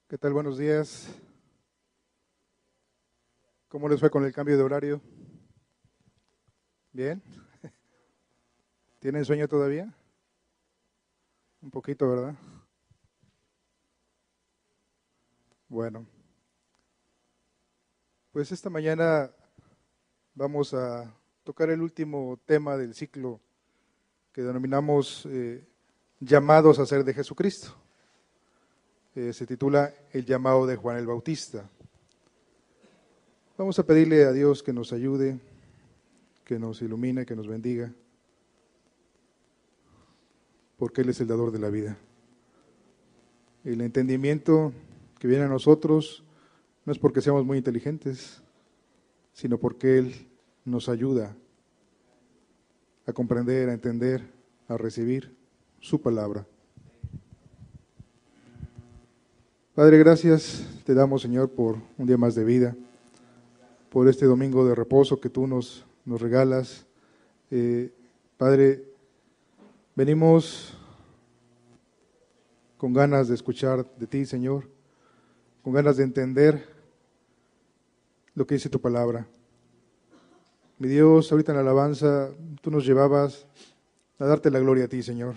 ¿Qué tal? Buenos días. ¿Cómo les fue con el cambio de horario? ¿Bien? ¿Tienen sueño todavía? Un poquito, ¿verdad? Bueno, pues esta mañana vamos a tocar el último tema del ciclo que denominamos llamados a ser de Jesucristo. Se titula El llamado de Juan el Bautista. Vamos a pedirle a Dios que nos ayude, que nos ilumine, que nos bendiga, porque Él es el dador de la vida. El entendimiento que viene a nosotros no es porque seamos muy inteligentes, sino porque Él nos ayuda a comprender, a entender, a recibir su palabra. Padre, gracias te damos, Señor, por un día más de vida, por este domingo de reposo que tú nos regalas. Padre, venimos con ganas de escuchar de ti, Señor, con ganas de entender lo que dice tu palabra. Mi Dios, ahorita en la alabanza, tú nos llevabas a darte la gloria a ti, Señor,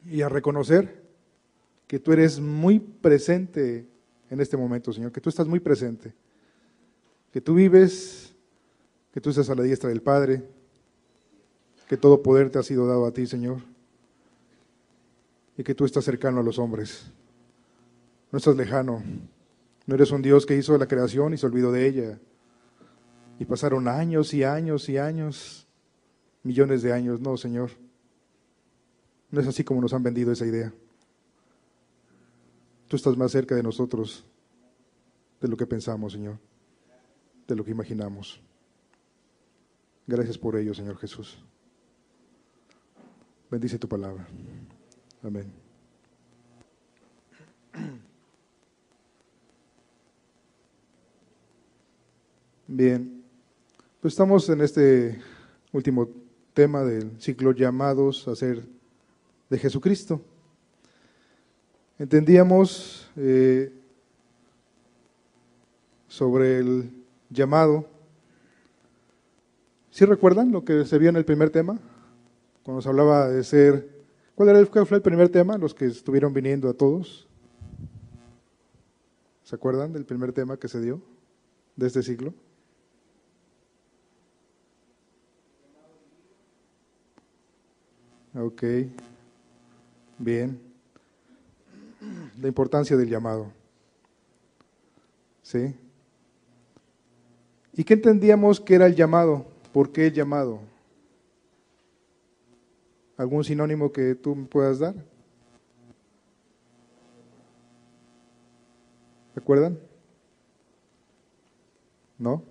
y a reconocer que tú eres muy presente en este momento, Señor, que tú estás muy presente, que tú vives, que tú estás a la diestra del Padre, que todo poder te ha sido dado a ti, Señor, y que tú estás cercano a los hombres. No estás lejano, no eres un Dios que hizo la creación y se olvidó de ella. Y pasaron años y años y años, millones de años. No, Señor, no es así como nos han vendido esa idea. Tú estás más cerca de nosotros de lo que pensamos, Señor, de lo que imaginamos. Gracias por ello, Señor Jesús. Bendice tu palabra. Amén. Bien, pues estamos en este último tema del ciclo llamados a ser de Jesucristo. Entendíamos sobre el llamado. ¿Sí recuerdan lo que se vio en el primer tema? Cuando se hablaba de ser... ¿Cuál fue el primer tema? Los que estuvieron viniendo a todos. ¿Se acuerdan del primer tema que se dio de este ciclo? Ok, bien. La importancia del llamado. ¿Sí? ¿Y qué entendíamos que era el llamado? ¿Por qué el llamado? ¿Algún sinónimo que tú me puedas dar? ¿Recuerdan? ¿No?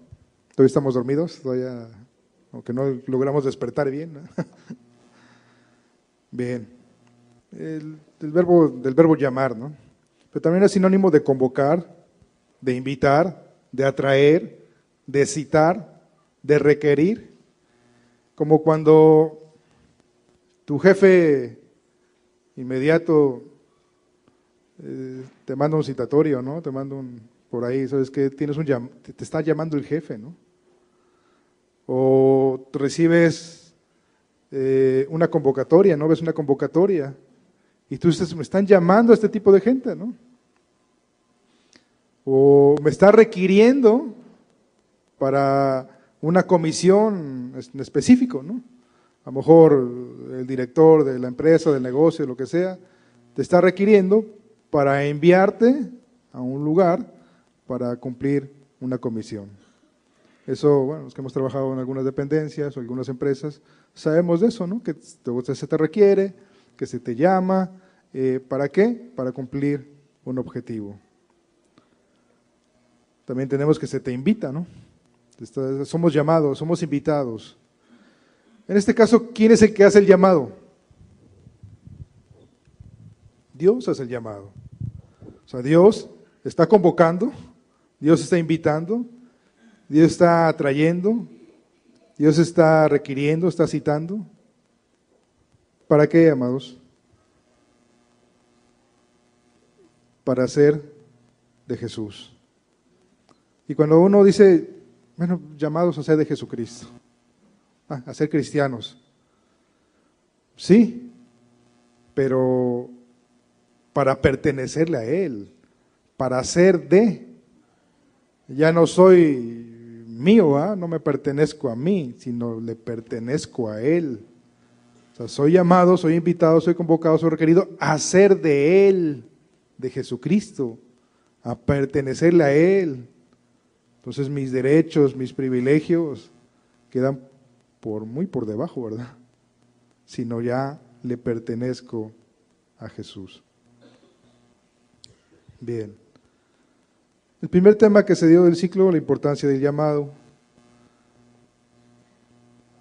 ¿Todavía estamos dormidos? Todavía, aunque no logramos despertar bien, ¿no? Bien. Del verbo llamar, ¿no? Pero también es sinónimo de convocar, de invitar, de atraer, de citar, de requerir. Como cuando tu jefe inmediato te manda un citatorio, ¿no? Te manda por ahí, sabes que tienes te está llamando el jefe, ¿no? O recibes una convocatoria, ¿no? Ves una convocatoria y tú dices, me están llamando a este tipo de gente, ¿no? O me está requiriendo para una comisión en específico, ¿no? A lo mejor el director de la empresa, del negocio, lo que sea, te está requiriendo para enviarte a un lugar para cumplir una comisión. Eso, bueno, los que hemos trabajado en algunas dependencias o algunas empresas, sabemos de eso, ¿no? Que se te requiere, que se te llama, ¿para qué? Para cumplir un objetivo. También tenemos que se te invita, ¿no? Somos llamados, somos invitados. En este caso, ¿quién es el que hace el llamado? Dios hace el llamado. O sea, Dios está convocando, Dios está invitando, Dios está atrayendo, Dios está requiriendo, está citando. ¿Para qué, amados? para ser de Jesús. Y cuando uno dice, bueno, llamados a ser de Jesucristo, a ser cristianos, sí, pero para pertenecerle a Él, para ser de. Ya no soy mío, no me pertenezco a mí, sino le pertenezco a Él. O sea, soy llamado, soy invitado, soy convocado, soy requerido a ser de Él, de Jesucristo, a pertenecerle a Él. Entonces mis derechos, mis privilegios quedan muy por debajo, ¿verdad? Sino ya le pertenezco a Jesús. Bien. El primer tema que se dio del ciclo, la importancia del llamado.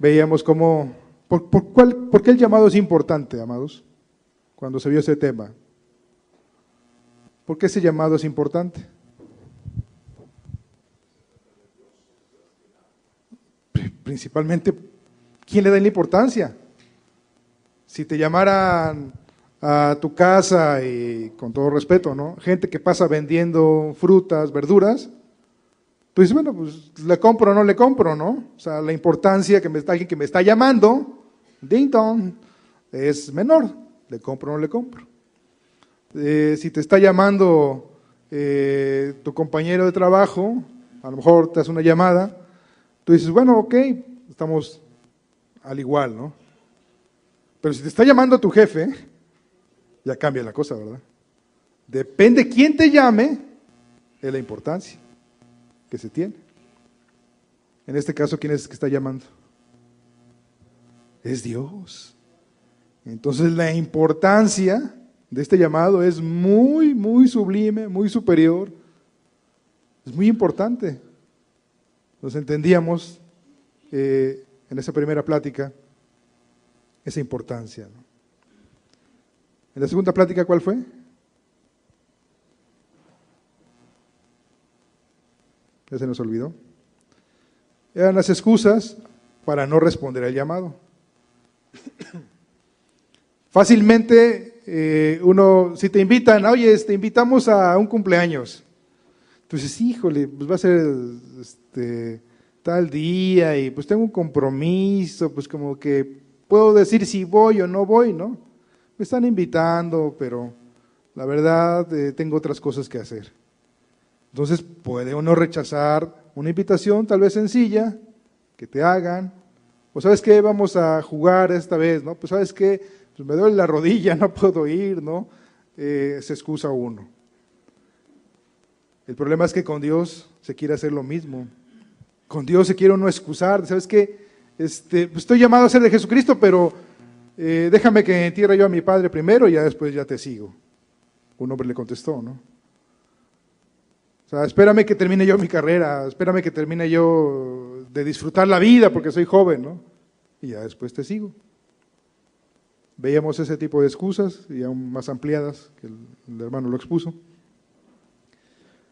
Veíamos cómo, ¿por qué el llamado es importante, amados? Cuando se vio ese tema. ¿Por qué ese llamado es importante? Principalmente, ¿quién le da la importancia? Si te llamaran a tu casa, y con todo respeto, ¿no? Gente que pasa vendiendo frutas, verduras, tú dices, bueno, pues le compro o no le compro, ¿no? O sea, la importancia que alguien que me está llamando, ding dong, es menor, le compro o no le compro. Si te está llamando tu compañero de trabajo, a lo mejor te hace una llamada, tú dices, bueno, ok, estamos al igual, ¿no? Pero si te está llamando tu jefe, ya cambia la cosa, ¿verdad? Depende quién te llame, es la importancia que se tiene. En este caso, ¿quién es el que está llamando? Es Dios. Entonces la importancia de este llamado es muy, muy sublime, muy superior. Es muy importante. Nos entendíamos en esa primera plática esa importancia, ¿no? En la segunda plática, ¿cuál fue? Ya se nos olvidó. Eran las excusas para no responder al llamado. Fácilmente si te invitan, oye, te invitamos a un cumpleaños. Entonces, híjole, pues va a ser tal día y pues tengo un compromiso, pues como que puedo decir si voy o no voy, ¿no? Me están invitando, pero la verdad tengo otras cosas que hacer. Entonces puede uno rechazar una invitación tal vez sencilla que te hagan, o ¿sabes qué? Vamos a jugar esta vez, ¿no? Pues ¿sabes qué? Pues me duele la rodilla, no puedo ir, ¿no? Se excusa uno. El problema es que con Dios se quiere hacer lo mismo. Con Dios se quiere uno excusar, ¿sabes qué? Pues estoy llamado a ser de Jesucristo, pero déjame que entierre yo a mi padre primero y ya después ya te sigo. Un hombre le contestó, ¿no? O sea, espérame que termine yo mi carrera, espérame que termine yo de disfrutar la vida porque soy joven, ¿no? Y ya después te sigo. Veíamos ese tipo de excusas y aún más ampliadas que el hermano lo expuso.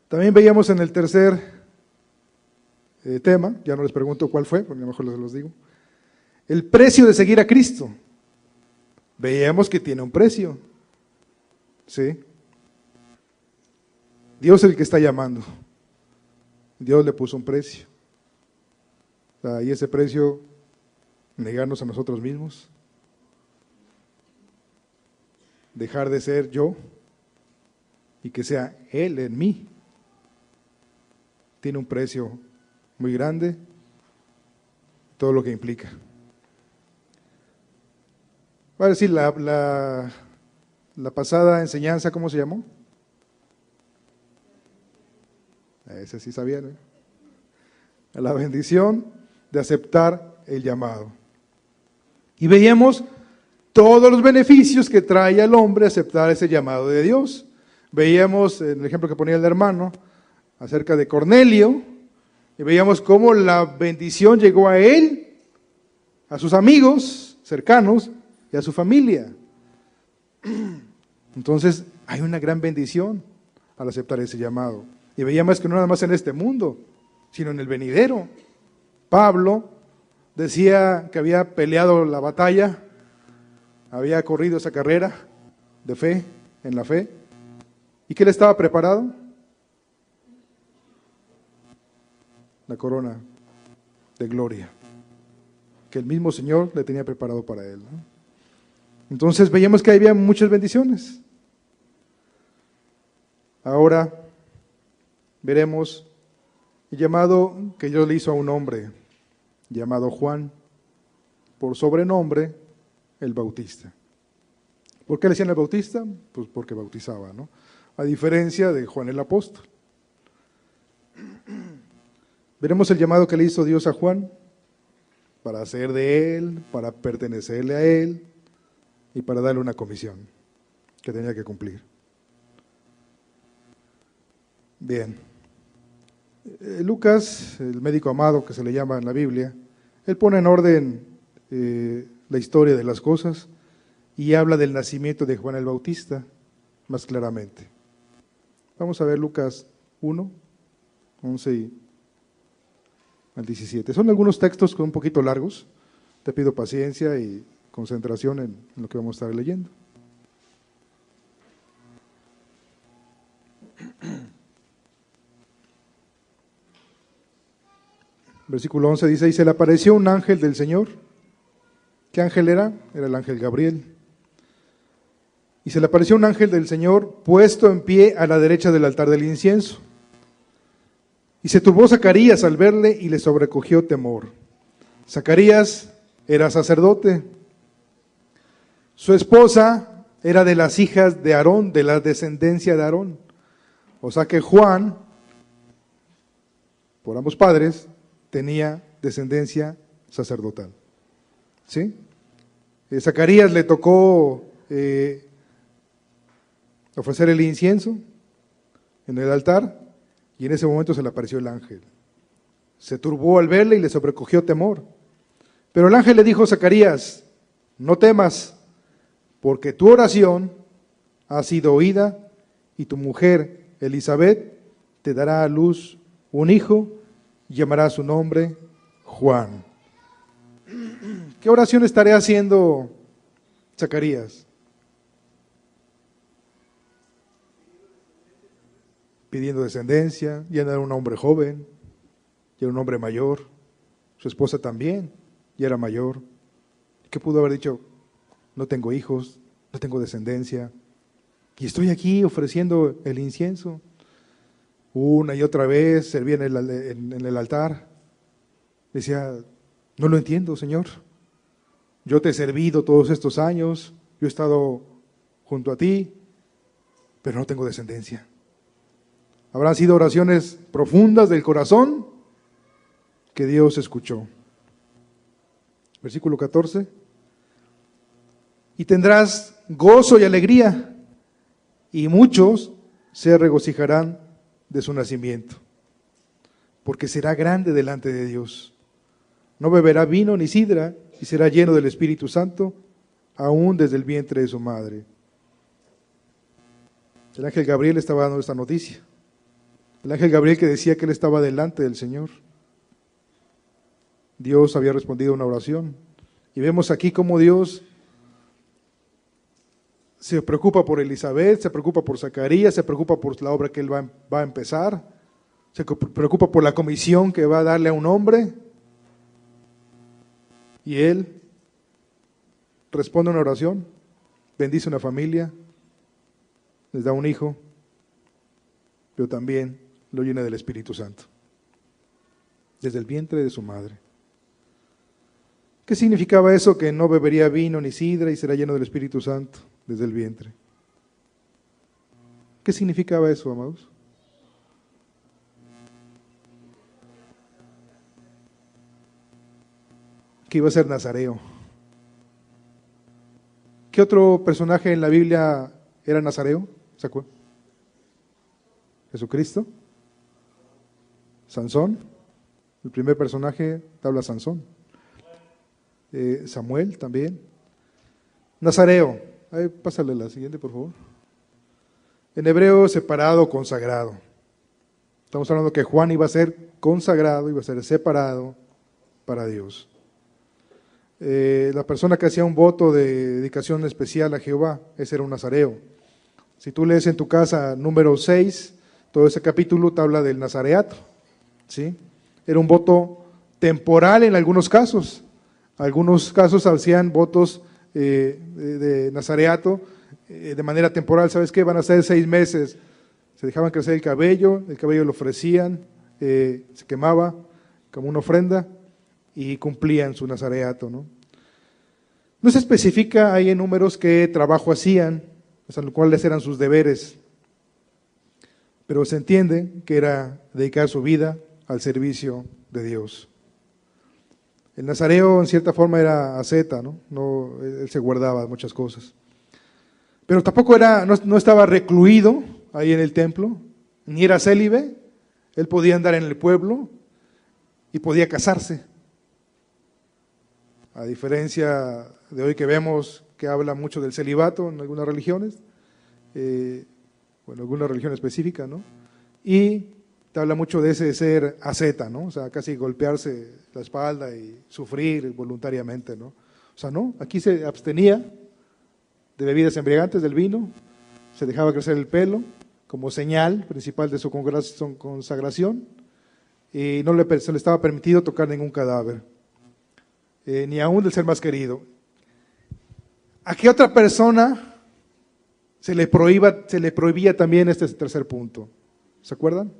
También veíamos en el tercer tema, ya no les pregunto cuál fue, porque a lo mejor les los digo, el precio de seguir a Cristo. Veíamos que tiene un precio, ¿sí? Dios es el que está llamando. Dios le puso un precio. O sea, y ese precio, negarnos a nosotros mismos, dejar de ser yo y que sea Él en mí, tiene un precio muy grande, todo lo que implica. Va a decir la pasada enseñanza, ¿cómo se llamó? Ese sí sabía, ¿no? La bendición de aceptar el llamado. Y veíamos todos los beneficios que trae al hombre aceptar ese llamado de Dios. Veíamos, en el ejemplo que ponía el hermano, acerca de Cornelio, y veíamos cómo la bendición llegó a él, a sus amigos cercanos y a su familia. Entonces, hay una gran bendición al aceptar ese llamado. Y veíamos que no nada más en este mundo, sino en el venidero. Pablo decía que había peleado la batalla, había corrido esa carrera de fe, en la fe, ¿Y qué le estaba preparado? La corona de gloria que el mismo Señor le tenía preparado para él, ¿no? Entonces veíamos que había muchas bendiciones. Ahora veremos el llamado que Dios le hizo a un hombre llamado Juan, por sobrenombre el Bautista. ¿Por qué le decían el Bautista? Pues porque bautizaba, ¿no? A diferencia de Juan el Apóstol. Veremos el llamado que le hizo Dios a Juan para hacer de él, para pertenecerle a él y para darle una comisión que tenía que cumplir. Bien. Lucas, el médico amado que se le llama en la Biblia, él pone en orden la historia de las cosas y habla del nacimiento de Juan el Bautista más claramente. Vamos a ver Lucas 1, 11 al 17. Son algunos textos un poquito largos. Te pido paciencia y concentración en lo que vamos a estar leyendo. Versículo 11 dice, y se le apareció un ángel del Señor. ¿Qué ángel era? Era el ángel Gabriel. Y se le apareció un ángel del Señor puesto en pie a la derecha del altar del incienso. Y se turbó Zacarías al verle y le sobrecogió temor. Zacarías era sacerdote. Su esposa era de las hijas de Aarón, de la descendencia de Aarón. O sea que Juan, por ambos padres, tenía descendencia sacerdotal. ¿Sí? Zacarías le tocó ofrecer el incienso en el altar y en ese momento se le apareció el ángel. Se turbó al verle y le sobrecogió temor. Pero el ángel le dijo a Zacarías, no temas, porque tu oración ha sido oída y tu mujer Elizabeth te dará a luz un hijo y llamará su nombre Juan. ¿Qué oración estaré haciendo Zacarías? Pidiendo descendencia, ya no era un hombre joven, ya era un hombre mayor, su esposa también, ya era mayor. ¿Qué pudo haber dicho? No tengo hijos, no tengo descendencia, y estoy aquí ofreciendo el incienso. Una y otra vez servía en el altar. Decía, no lo entiendo, Señor. Yo te he servido todos estos años, yo he estado junto a ti, pero no tengo descendencia. Habrán sido oraciones profundas del corazón que Dios escuchó. Versículo 14. Y tendrás gozo y alegría, y muchos se regocijarán de su nacimiento, porque será grande delante de Dios. No beberá vino ni sidra, y será lleno del Espíritu Santo, aún desde el vientre de su madre. El ángel Gabriel estaba dando esta noticia. El ángel Gabriel que decía que él estaba delante del Señor. Dios había respondido a una oración. Y vemos aquí cómo Dios se preocupa por Elizabeth, se preocupa por Zacarías, se preocupa por la obra que él va a empezar, se preocupa por la comisión que va a darle a un hombre. Y él responde a una oración, bendice una familia, les da un hijo, pero también lo llena del Espíritu Santo, desde el vientre de su madre. ¿Qué significaba eso? Que no bebería vino ni sidra y será lleno del Espíritu Santo desde el vientre. ¿Qué significaba eso, amados? Que iba a ser nazareo. ¿Qué otro personaje en la Biblia era nazareo? ¿Se acuerdan? Jesucristo. Sansón. El primer personaje te habla Sansón. Samuel también. Nazareo. Pásale la siguiente, por favor. En hebreo, separado, consagrado. Estamos hablando que Juan iba a ser consagrado, iba a ser separado para Dios. La persona que hacía un voto de dedicación especial a Jehová, ese era un nazareo. Si tú lees en tu casa número 6, todo ese capítulo te habla del nazareato, ¿sí? Era un voto temporal en algunos casos. Algunos casos hacían votos de nazareato de manera temporal. ¿Sabes qué? Van a ser 6 meses. Se dejaban crecer el cabello lo ofrecían, se quemaba como una ofrenda y cumplían su nazareato, ¿no? No se especifica ahí en números qué trabajo hacían, o sea, cuáles eran sus deberes, pero se entiende que era dedicar su vida al servicio de Dios. El nazareo en cierta forma era asceta, ¿no? Él se guardaba muchas cosas. Pero tampoco no estaba recluido ahí en el templo, ni era célibe. Él podía andar en el pueblo y podía casarse. A diferencia de hoy que vemos que habla mucho del celibato en algunas religiones, bueno, alguna religión específica, ¿no? Y te habla mucho de ese ser asceta, ¿no? O sea, casi golpearse la espalda y sufrir voluntariamente, ¿no? O sea, no, aquí se abstenía de bebidas embriagantes, del vino, se dejaba crecer el pelo como señal principal de su consagración y se le estaba permitido tocar ningún cadáver, ni aún del ser más querido. ¿A qué otra persona se le prohibía también este tercer punto? ¿Se acuerdan?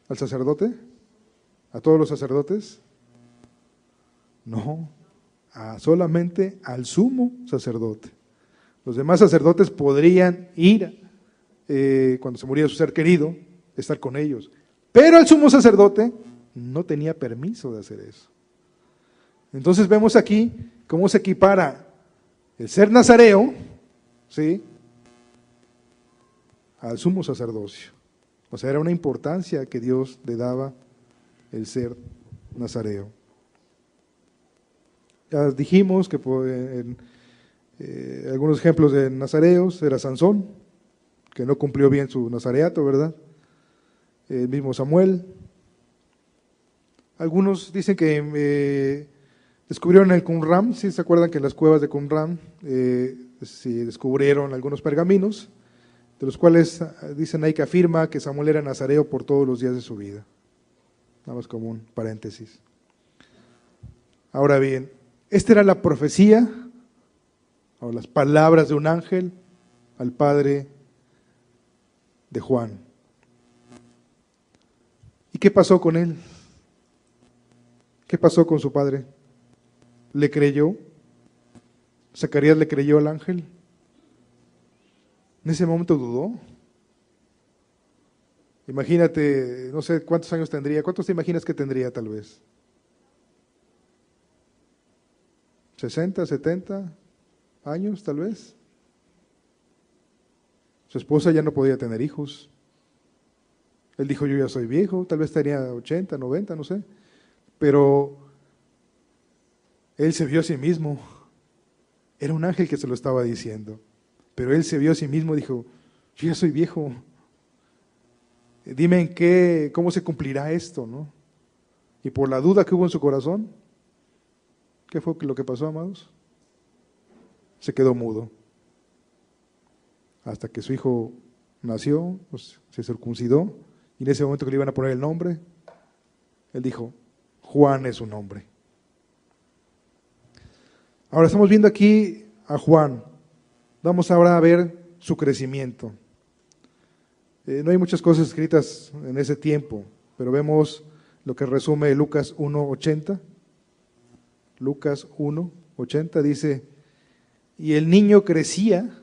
¿Al sacerdote? ¿A todos los sacerdotes? No, solamente al sumo sacerdote. Los demás sacerdotes podrían ir cuando se moría su ser querido, estar con ellos. Pero el sumo sacerdote no tenía permiso de hacer eso. Entonces vemos aquí cómo se equipara el ser nazareo, ¿sí?, al sumo sacerdocio. O sea, era una importancia que Dios le daba el ser nazareo. Ya dijimos que algunos ejemplos de nazareos era Sansón, que no cumplió bien su nazareato, ¿verdad? El mismo Samuel. Algunos dicen que descubrieron el Qumran, ¿sí se acuerdan que en las cuevas de Qumran se descubrieron algunos pergaminos, de los cuales dicen ahí que afirma que Samuel era nazareo por todos los días de su vida. Nada más como un paréntesis. Ahora bien, esta era la profecía o las palabras de un ángel al padre de Juan. ¿Y qué pasó con él? ¿Qué pasó con su padre? ¿Le creyó? ¿Zacarías le creyó al ángel? En ese momento dudó. Imagínate, no sé cuántos años tendría. ¿Cuántos te imaginas que tendría tal vez? ¿60, 70 años tal vez? Su esposa ya no podía tener hijos. Él dijo, yo ya soy viejo, tal vez tenía 80, 90, no sé. Pero él se vio a sí mismo. Era un ángel que se lo estaba diciendo. Pero él se vio a sí mismo y dijo, yo ya soy viejo. Dime cómo se cumplirá esto, ¿no? Y por la duda que hubo en su corazón, ¿qué fue lo que pasó, amados? Se quedó mudo. Hasta que su hijo nació, pues, se circuncidó, y en ese momento que le iban a poner el nombre, él dijo, Juan es su nombre. Ahora estamos viendo aquí a Juan. Vamos ahora a ver su crecimiento. No hay muchas cosas escritas en ese tiempo, pero vemos lo que resume Lucas 1:80. Lucas 1:80 dice, y el niño crecía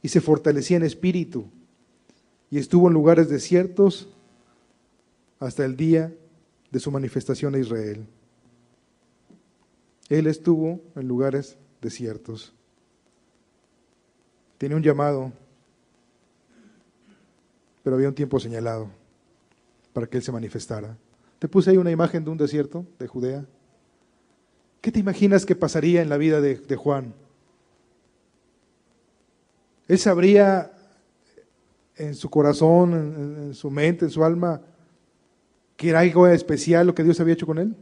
y se fortalecía en espíritu, y estuvo en lugares desiertos hasta el día de su manifestación a Israel. Él estuvo en lugares desiertos. Tiene un llamado, pero había un tiempo señalado para que Él se manifestara. Te puse ahí una imagen de un desierto de Judea. ¿Qué te imaginas que pasaría en la vida de Juan? Él sabría en su corazón, en su mente, en su alma, que era algo especial lo que Dios había hecho con él.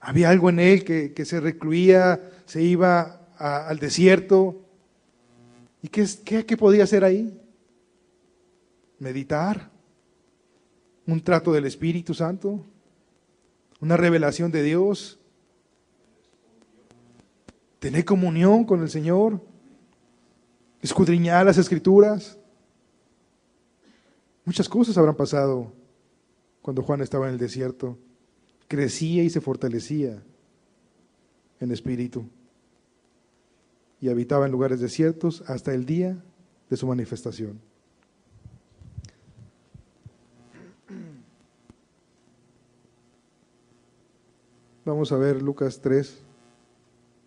Había algo en él que se recluía, se iba al desierto. ¿Y qué podía hacer ahí? Meditar, un trato del Espíritu Santo, una revelación de Dios, tener comunión con el Señor, escudriñar las Escrituras. Muchas cosas habrán pasado cuando Juan estaba en el desierto. Crecía y se fortalecía en espíritu y habitaba en lugares desiertos hasta el día de su manifestación. Vamos a ver Lucas 3,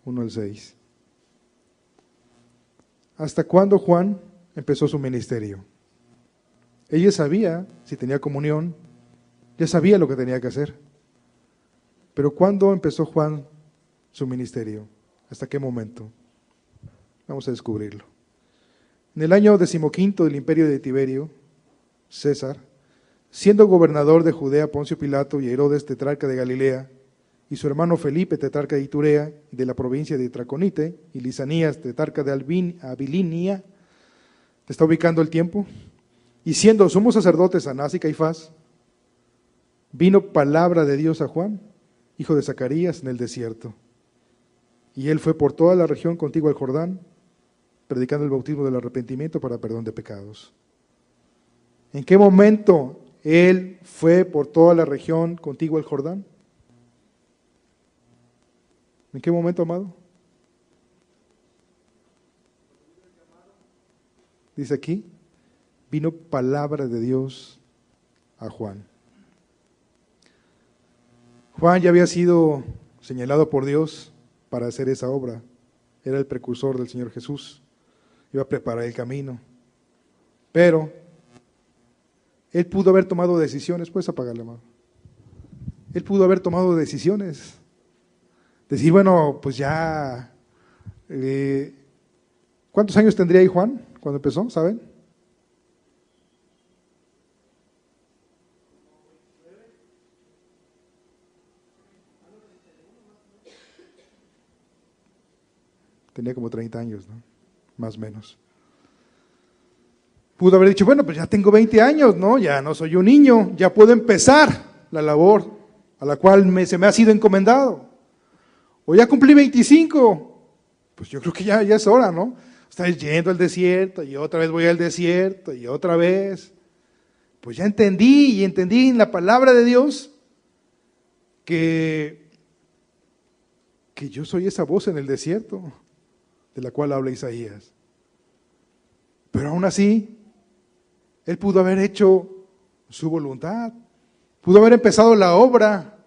1 al 6. ¿Hasta cuándo Juan empezó su ministerio? Ella sabía si tenía comunión, ya sabía lo que tenía que hacer. Pero ¿cuándo empezó Juan su ministerio? ¿Hasta qué momento? Vamos a descubrirlo. En el año 15 del imperio de Tiberio, César, siendo gobernador de Judea Poncio Pilato y Herodes tetrarca de Galilea, y su hermano Felipe tetrarca de Iturea y de la provincia de Traconite, y Lisanías tetrarca de Abilinia, ¿te está ubicando el tiempo? Y siendo sumos sacerdotes Anás y Caifás, vino palabra de Dios a Juan, hijo de Zacarías, en el desierto. Y él fue por toda la región contigua al Jordán, predicando el bautismo del arrepentimiento para perdón de pecados. ¿En qué momento él fue por toda la región contigua al Jordán? ¿En qué momento, amado? Dice aquí, vino palabra de Dios a Juan. Juan ya había sido señalado por Dios para hacer esa obra. Era el precursor del Señor Jesús. Iba a preparar el camino. Pero él pudo haber tomado decisiones. Puedes apagarle, amado. Él pudo haber tomado decisiones. Decir, bueno, pues ya. ¿Cuántos años tendría ahí Juan cuando empezó? ¿Saben? Tenía como 30 años, ¿no? Más o menos. Pudo haber dicho, bueno, pues ya tengo 20 años, ¿no? Ya no soy un niño, ya puedo empezar la labor a la cual se me ha sido encomendado. O ya cumplí 25, pues yo creo que ya es hora, ¿no? Estar yendo al desierto y otra vez voy al desierto y otra vez. Pues ya entendí en la palabra de Dios que yo soy esa voz en el desierto de la cual habla Isaías. Pero aún así, él pudo haber hecho su voluntad, pudo haber empezado la obra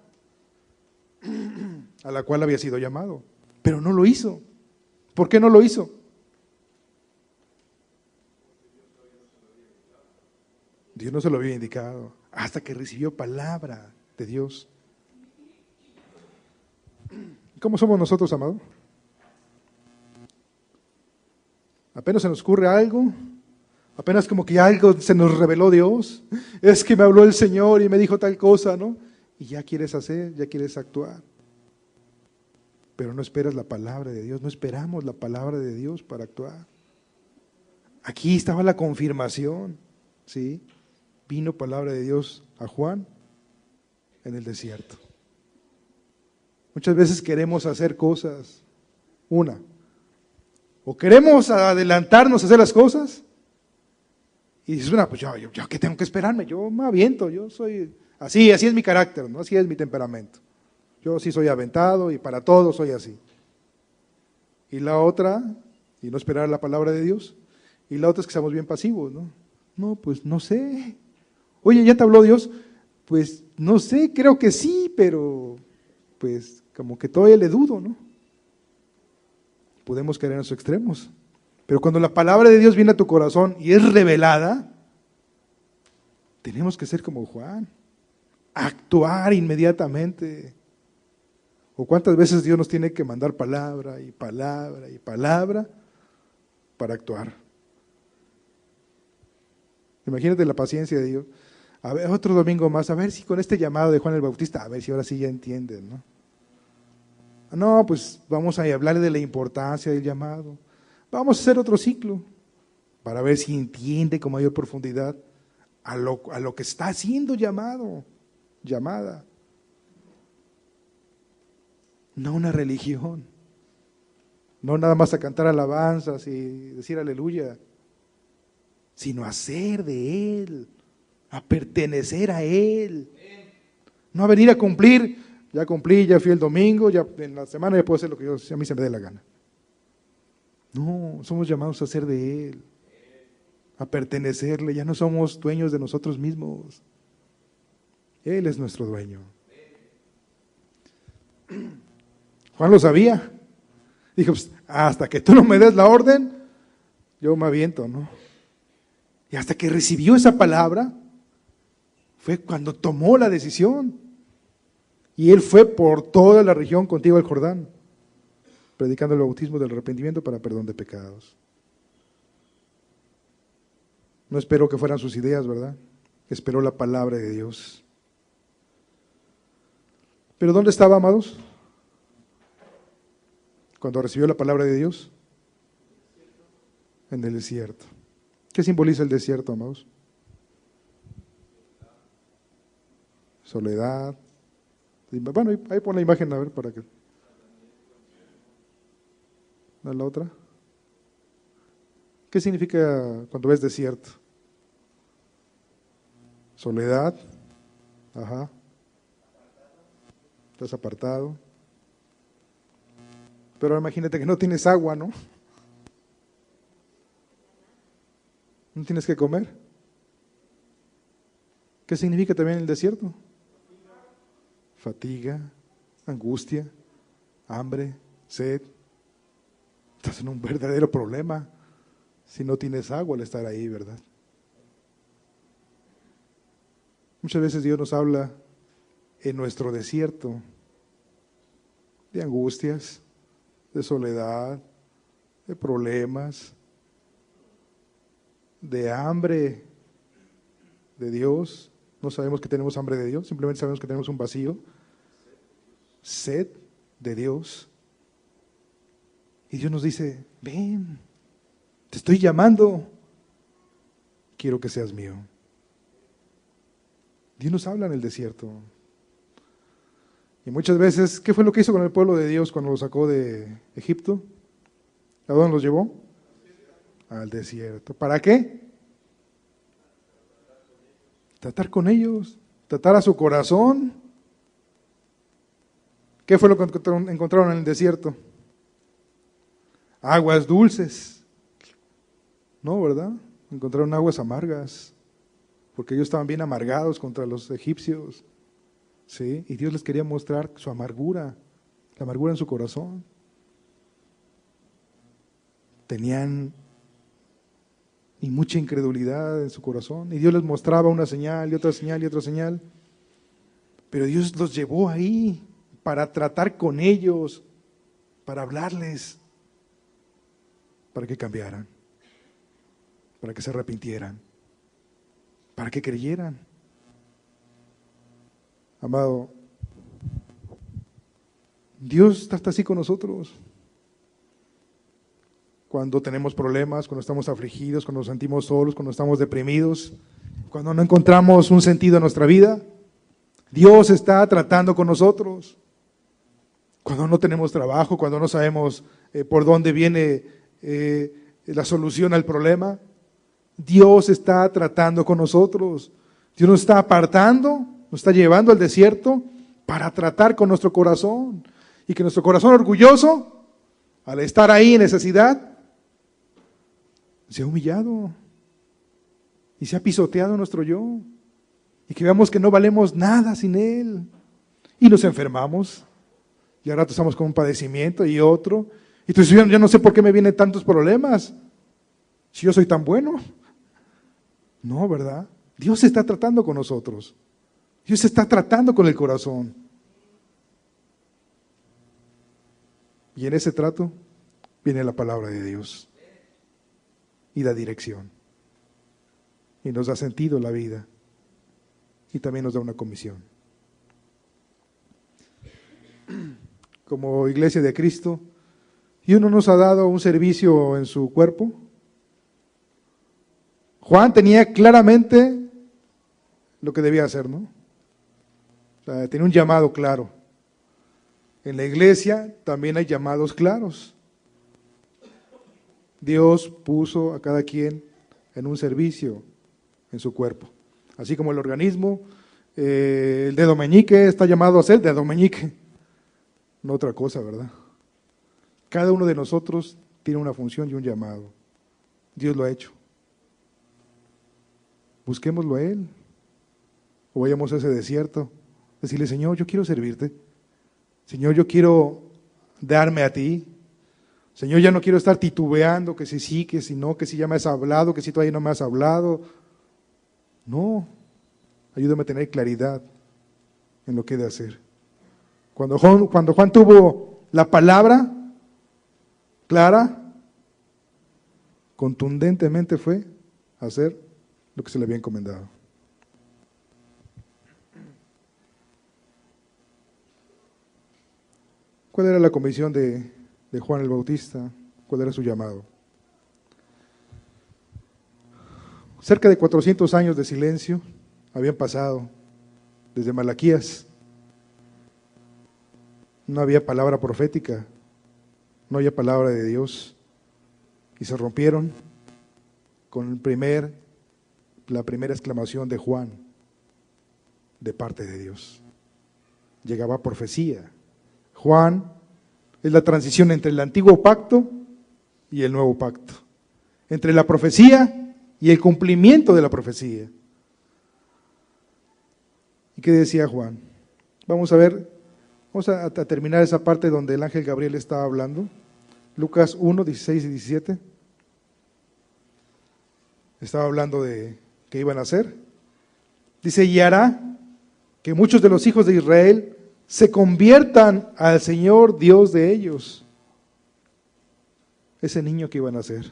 a la cual había sido llamado, pero no lo hizo. ¿Por qué no lo hizo? Dios no se lo había indicado hasta que recibió palabra de Dios. ¿Cómo somos nosotros, amado? Apenas se nos ocurre algo, apenas como que algo se nos reveló Dios, es que me habló el Señor y me dijo tal cosa, ¿no? Y ya quieres hacer, ya quieres actuar. Pero no esperas la palabra de Dios, no esperamos la palabra de Dios para actuar. Aquí estaba la confirmación, ¿sí? Vino palabra de Dios a Juan en el desierto. Muchas veces queremos hacer cosas, o queremos adelantarnos a hacer las cosas, y dices, pues yo ¿qué tengo que esperarme? Yo me aviento, yo soy así es mi carácter, ¿no? Así es mi temperamento. Yo sí soy aventado y para todo soy así. Y la otra, y no esperar la palabra de Dios, y la otra es que seamos bien pasivos, ¿no? No, pues no sé. Oye, ¿ya te habló Dios? Pues no sé, creo que sí, pero pues como que todavía le dudo, ¿no? Podemos caer en esos extremos. Pero cuando la palabra de Dios viene a tu corazón y es revelada, tenemos que ser como Juan, actuar inmediatamente. ¿O cuántas veces Dios nos tiene que mandar palabra y palabra y palabra para actuar? Imagínate la paciencia de Dios. A ver, otro domingo más, a ver si con este llamado de Juan el Bautista, a ver si ahora sí ya entienden, ¿no? No, pues vamos a hablarle de la importancia del llamado. Vamos a hacer otro ciclo para ver si entiende con mayor profundidad a lo que está siendo llamado, llamada. No una religión, no nada más a cantar alabanzas y decir aleluya, sino a ser de Él, a pertenecer a Él. No a venir a cumplir, ya cumplí, ya fui el domingo, ya en la semana ya puedo hacer lo que a mí se me dé la gana. No, somos llamados a ser de Él, a pertenecerle, ya no somos dueños de nosotros mismos. Él es nuestro dueño. Juan lo sabía. Dijo, pues, hasta que tú no me des la orden, yo me aviento, ¿no? Y hasta que recibió esa palabra, fue cuando tomó la decisión. Y él fue por toda la región contigo al Jordán, predicando el bautismo del arrepentimiento para perdón de pecados. No esperó que fueran sus ideas, ¿verdad? Esperó la palabra de Dios. ¿Pero dónde estaba, amados? Cuando recibió la palabra de Dios. En el desierto. ¿Qué simboliza el desierto, amados? Soledad. Bueno, ahí pon la imagen a ver para que. ¿No es la otra? ¿Qué significa cuando ves desierto? Soledad. Ajá. Estás apartado. Pero imagínate que no tienes agua, ¿no? No tienes que comer. ¿Qué significa también el desierto? Fatiga, angustia, hambre, sed. Estás en un verdadero problema si no tienes agua al estar ahí, ¿verdad? Muchas veces Dios nos habla en nuestro desierto de angustias, de soledad, de problemas, de hambre de Dios. No sabemos que tenemos hambre de Dios, simplemente sabemos que tenemos un vacío. Sed de Dios. Y Dios nos dice, ven, te estoy llamando, quiero que seas mío. Dios nos habla en el desierto. Y muchas veces, ¿qué fue lo que hizo con el pueblo de Dios cuando lo sacó de Egipto? ¿A dónde los llevó? Al desierto. ¿Para qué? Tratar con ellos, tratar a su corazón. ¿Qué fue lo que encontraron en el desierto? Aguas dulces. No, ¿verdad? Encontraron aguas amargas, porque ellos estaban bien amargados contra los egipcios. ¿Sí? Y Dios les quería mostrar su amargura, la amargura en su corazón. Tenían y mucha incredulidad en su corazón, y Dios les mostraba una señal y otra señal y otra señal, pero Dios los llevó ahí para tratar con ellos, para hablarles, para que cambiaran, para que se arrepintieran, para que creyeran. Amado, Dios trata así con nosotros. Cuando tenemos problemas, cuando estamos afligidos, cuando nos sentimos solos, cuando estamos deprimidos, cuando no encontramos un sentido en nuestra vida, Dios está tratando con nosotros. Cuando no tenemos trabajo, cuando no sabemos por dónde viene la solución al problema, Dios está tratando con nosotros. Dios nos está apartando, nos está llevando al desierto para tratar con nuestro corazón. Y que nuestro corazón orgulloso, al estar ahí en necesidad, se ha humillado y se ha pisoteado nuestro yo. Y que veamos que no valemos nada sin Él. Y nos enfermamos. Y ahora estamos con un padecimiento y otro. Y tú dices, yo no sé por qué me vienen tantos problemas, si yo soy tan bueno. No, ¿verdad? Dios está tratando con nosotros. Dios está tratando con el corazón. Y en ese trato viene la palabra de Dios. Y da dirección. Y nos da sentido la vida. Y también nos da una comisión. como iglesia de Cristo, y uno nos ha dado un servicio en su cuerpo. Juan tenía claramente lo que debía hacer, ¿no? O sea, tenía un llamado claro. En la iglesia también hay llamados claros. Dios puso a cada quien en un servicio en su cuerpo. Así como el organismo, el dedo meñique está llamado a ser dedo meñique. No otra cosa, ¿verdad? Cada uno de nosotros tiene una función y un llamado. Dios lo ha hecho. Busquémoslo a Él. O vayamos a ese desierto. Decirle, Señor, yo quiero servirte. Señor, yo quiero darme a ti. Señor, ya no quiero estar titubeando, que si sí, que si no, que si ya me has hablado, que si todavía no me has hablado. No, ayúdame a tener claridad en lo que he de hacer. Cuando Juan tuvo la palabra clara, contundentemente fue a hacer lo que se le había encomendado. ¿Cuál era la comisión de Juan el Bautista? ¿Cuál era su llamado? Cerca de 400 años de silencio habían pasado desde Malaquías. No había palabra profética, no había palabra de Dios. Y se rompieron con la primera exclamación de Juan de parte de Dios. Llegaba profecía. Juan es la transición entre el antiguo pacto y el nuevo pacto, entre la profecía y el cumplimiento de la profecía. ¿Y qué decía Juan? Vamos a terminar esa parte donde el ángel Gabriel estaba hablando. Lucas 1, 16 y 17. Estaba hablando de qué iban a hacer. Dice, y hará que muchos de los hijos de Israel se conviertan al Señor Dios de ellos. Ese niño que iban a hacer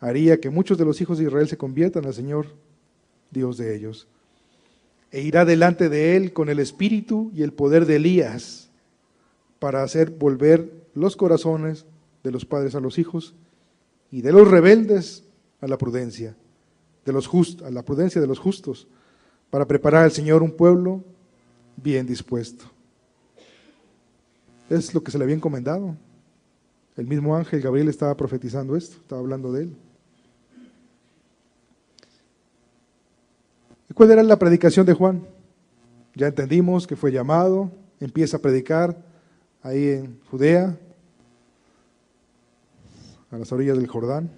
haría que muchos de los hijos de Israel se conviertan al Señor Dios de ellos. E irá delante de él con el espíritu y el poder de Elías para hacer volver los corazones de los padres a los hijos y de los rebeldes a la prudencia, a la prudencia de los justos, para preparar al Señor un pueblo bien dispuesto. Es lo que se le había encomendado. El mismo ángel Gabriel estaba profetizando esto, estaba hablando de él. ¿Y cuál era la predicación de Juan? Ya entendimos que fue llamado, empieza a predicar ahí en Judea, a las orillas del Jordán.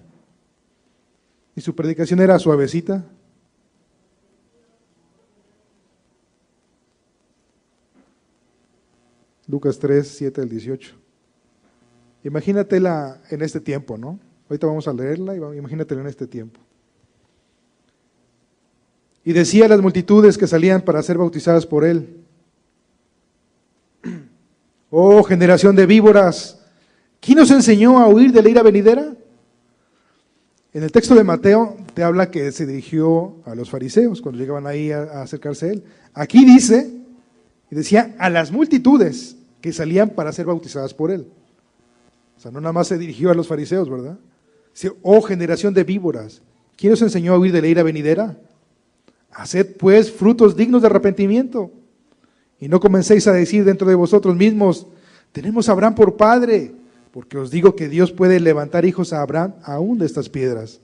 Y su predicación era suavecita. Lucas 3, 7 al 18. Imagínatela en este tiempo, ¿no? Ahorita vamos a leerla y imagínatela en este tiempo. Y decía a las multitudes que salían para ser bautizadas por él: oh generación de víboras, ¿quién os enseñó a huir de la ira venidera? En el texto de Mateo te habla que se dirigió a los fariseos cuando llegaban ahí a acercarse a él. Aquí dice, y decía a las multitudes que salían para ser bautizadas por él. O sea, no nada más se dirigió a los fariseos, ¿verdad? Dice, oh generación de víboras, ¿quién os enseñó a huir de la ira venidera? Haced pues frutos dignos de arrepentimiento, y no comencéis a decir dentro de vosotros mismos, tenemos a Abraham por padre, porque os digo que Dios puede levantar hijos a Abraham aún de estas piedras.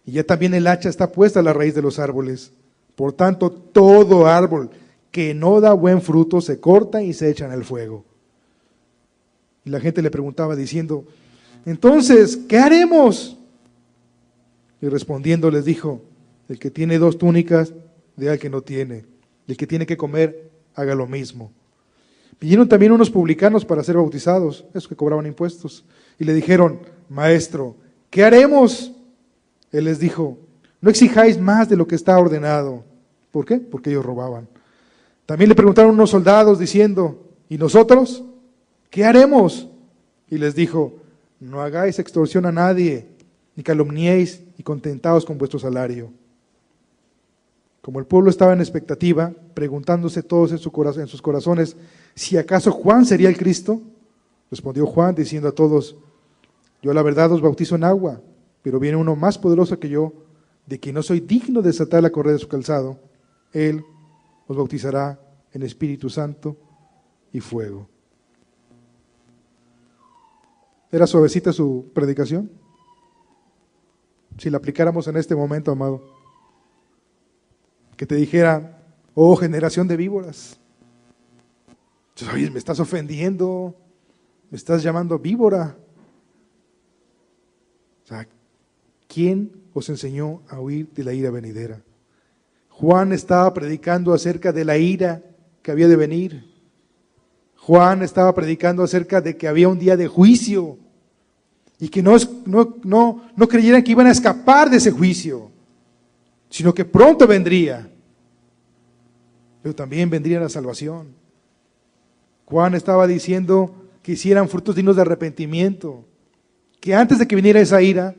Y ya también el hacha está puesta a la raíz de los árboles. Por tanto, todo árbol que no da buen fruto se corta y se echa en el fuego. Y la gente le preguntaba diciendo, entonces, ¿qué haremos? Y respondiendo les dijo, el que tiene 2 túnicas, dé al que no tiene. Y el que tiene que comer, haga lo mismo. Vinieron también unos publicanos para ser bautizados, esos que cobraban impuestos, y le dijeron, maestro, ¿qué haremos? Él les dijo, no exijáis más de lo que está ordenado. ¿Por qué? Porque ellos robaban. También le preguntaron unos soldados diciendo, ¿y nosotros? ¿Qué haremos? Y les dijo, no hagáis extorsión a nadie, ni calumniéis, y contentaos con vuestro salario. Como el pueblo estaba en expectativa, preguntándose todos en sus corazones si acaso Juan sería el Cristo, respondió Juan diciendo a todos: yo la verdad os bautizo en agua, pero viene uno más poderoso que yo, de quien no soy digno de desatar la correa de su calzado. Él os bautizará en Espíritu Santo y fuego. ¿Era suavecita su predicación? Si la aplicáramos en este momento, amado, que te dijera: oh generación de víboras, oye, me estás ofendiendo, me estás llamando víbora. O sea, ¿quién os enseñó a huir de la ira venidera? Juan estaba predicando acerca de la ira que había de venir. Juan estaba predicando acerca de que había un día de juicio y que no creyeran que iban a escapar de ese juicio, sino que pronto vendría, pero también vendría la salvación. Juan estaba diciendo que hicieran frutos dignos de arrepentimiento, que antes de que viniera esa ira,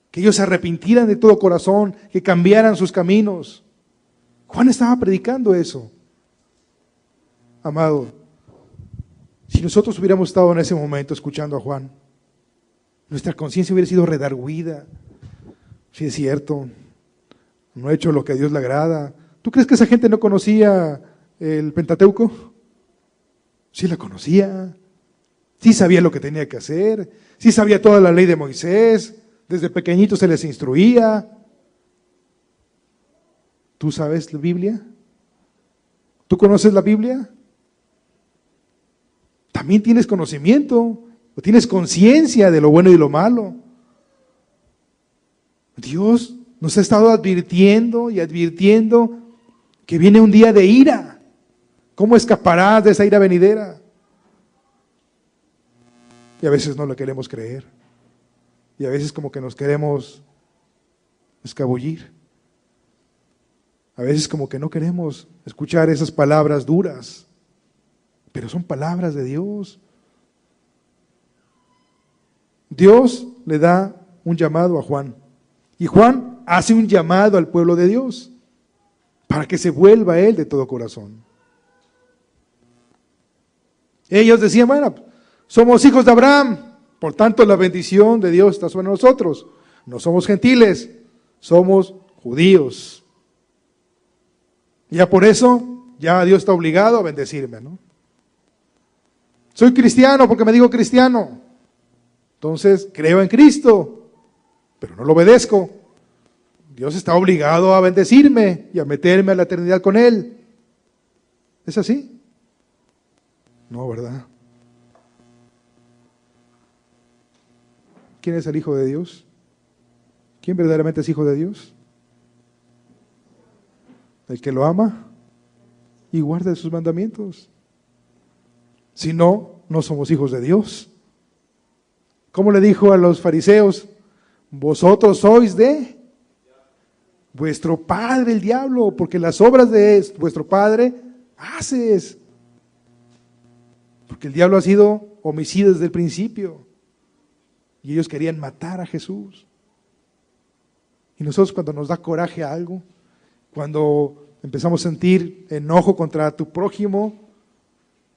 que ellos se arrepintieran de todo corazón, que cambiaran sus caminos. Juan estaba predicando eso. Amado, si nosotros hubiéramos estado en ese momento escuchando a Juan, nuestra conciencia hubiera sido redarguida. Sí, es cierto, no he hecho lo que a Dios le agrada. ¿Tú crees que esa gente no conocía el Pentateuco? Sí la conocía, sí sabía lo que tenía que hacer, sí sabía toda la ley de Moisés, desde pequeñito se les instruía. ¿Tú sabes la Biblia? ¿Tú conoces la Biblia? También tienes conocimiento, o tienes conciencia de lo bueno y lo malo. Dios nos ha estado advirtiendo y advirtiendo que viene un día de ira. ¿Cómo escaparás de esa ira venidera? Y a veces no lo queremos creer. Y a veces como que nos queremos escabullir. A veces como que no queremos escuchar esas palabras duras. Pero son palabras de Dios. Dios le da un llamado a Juan. Y Juan hace un llamado al pueblo de Dios para que se vuelva a Él de todo corazón. Ellos decían: bueno, somos hijos de Abraham, por tanto la bendición de Dios está sobre nosotros. No somos gentiles, somos judíos. Y ya por eso, ya Dios está obligado a bendecirme, ¿no? Soy cristiano porque me digo cristiano. Entonces creo en Cristo, pero no lo obedezco. Dios está obligado a bendecirme y a meterme a la eternidad con Él. ¿Es así? No, ¿verdad? ¿Quién es el Hijo de Dios? ¿Quién verdaderamente es Hijo de Dios? El que lo ama y guarda sus mandamientos. Si no, no somos hijos de Dios. ¿Cómo le dijo a los fariseos? Vosotros sois de vuestro padre el diablo, porque las obras de vuestro padre haces. Porque el diablo ha sido homicida desde el principio. Y ellos querían matar a Jesús. Y nosotros, cuando nos da coraje a algo, cuando empezamos a sentir enojo contra tu prójimo,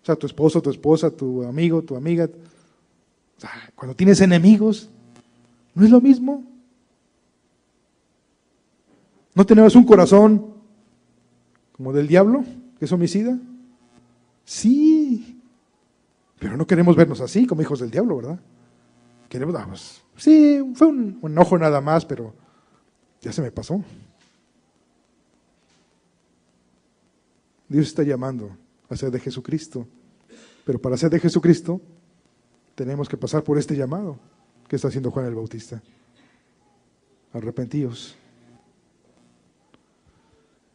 o sea, tu esposo, tu esposa, tu amigo, tu amiga, o sea, cuando tienes enemigos, ¿no es lo mismo? ¿No tenemos un corazón como del diablo, que es homicida? Sí, pero no queremos vernos así, como hijos del diablo, ¿verdad? Queremos, pues, sí, fue un enojo nada más, pero ya se me pasó. Dios está llamando a ser de Jesucristo, pero para ser de Jesucristo tenemos que pasar por este llamado que está haciendo Juan el Bautista. Arrepentíos.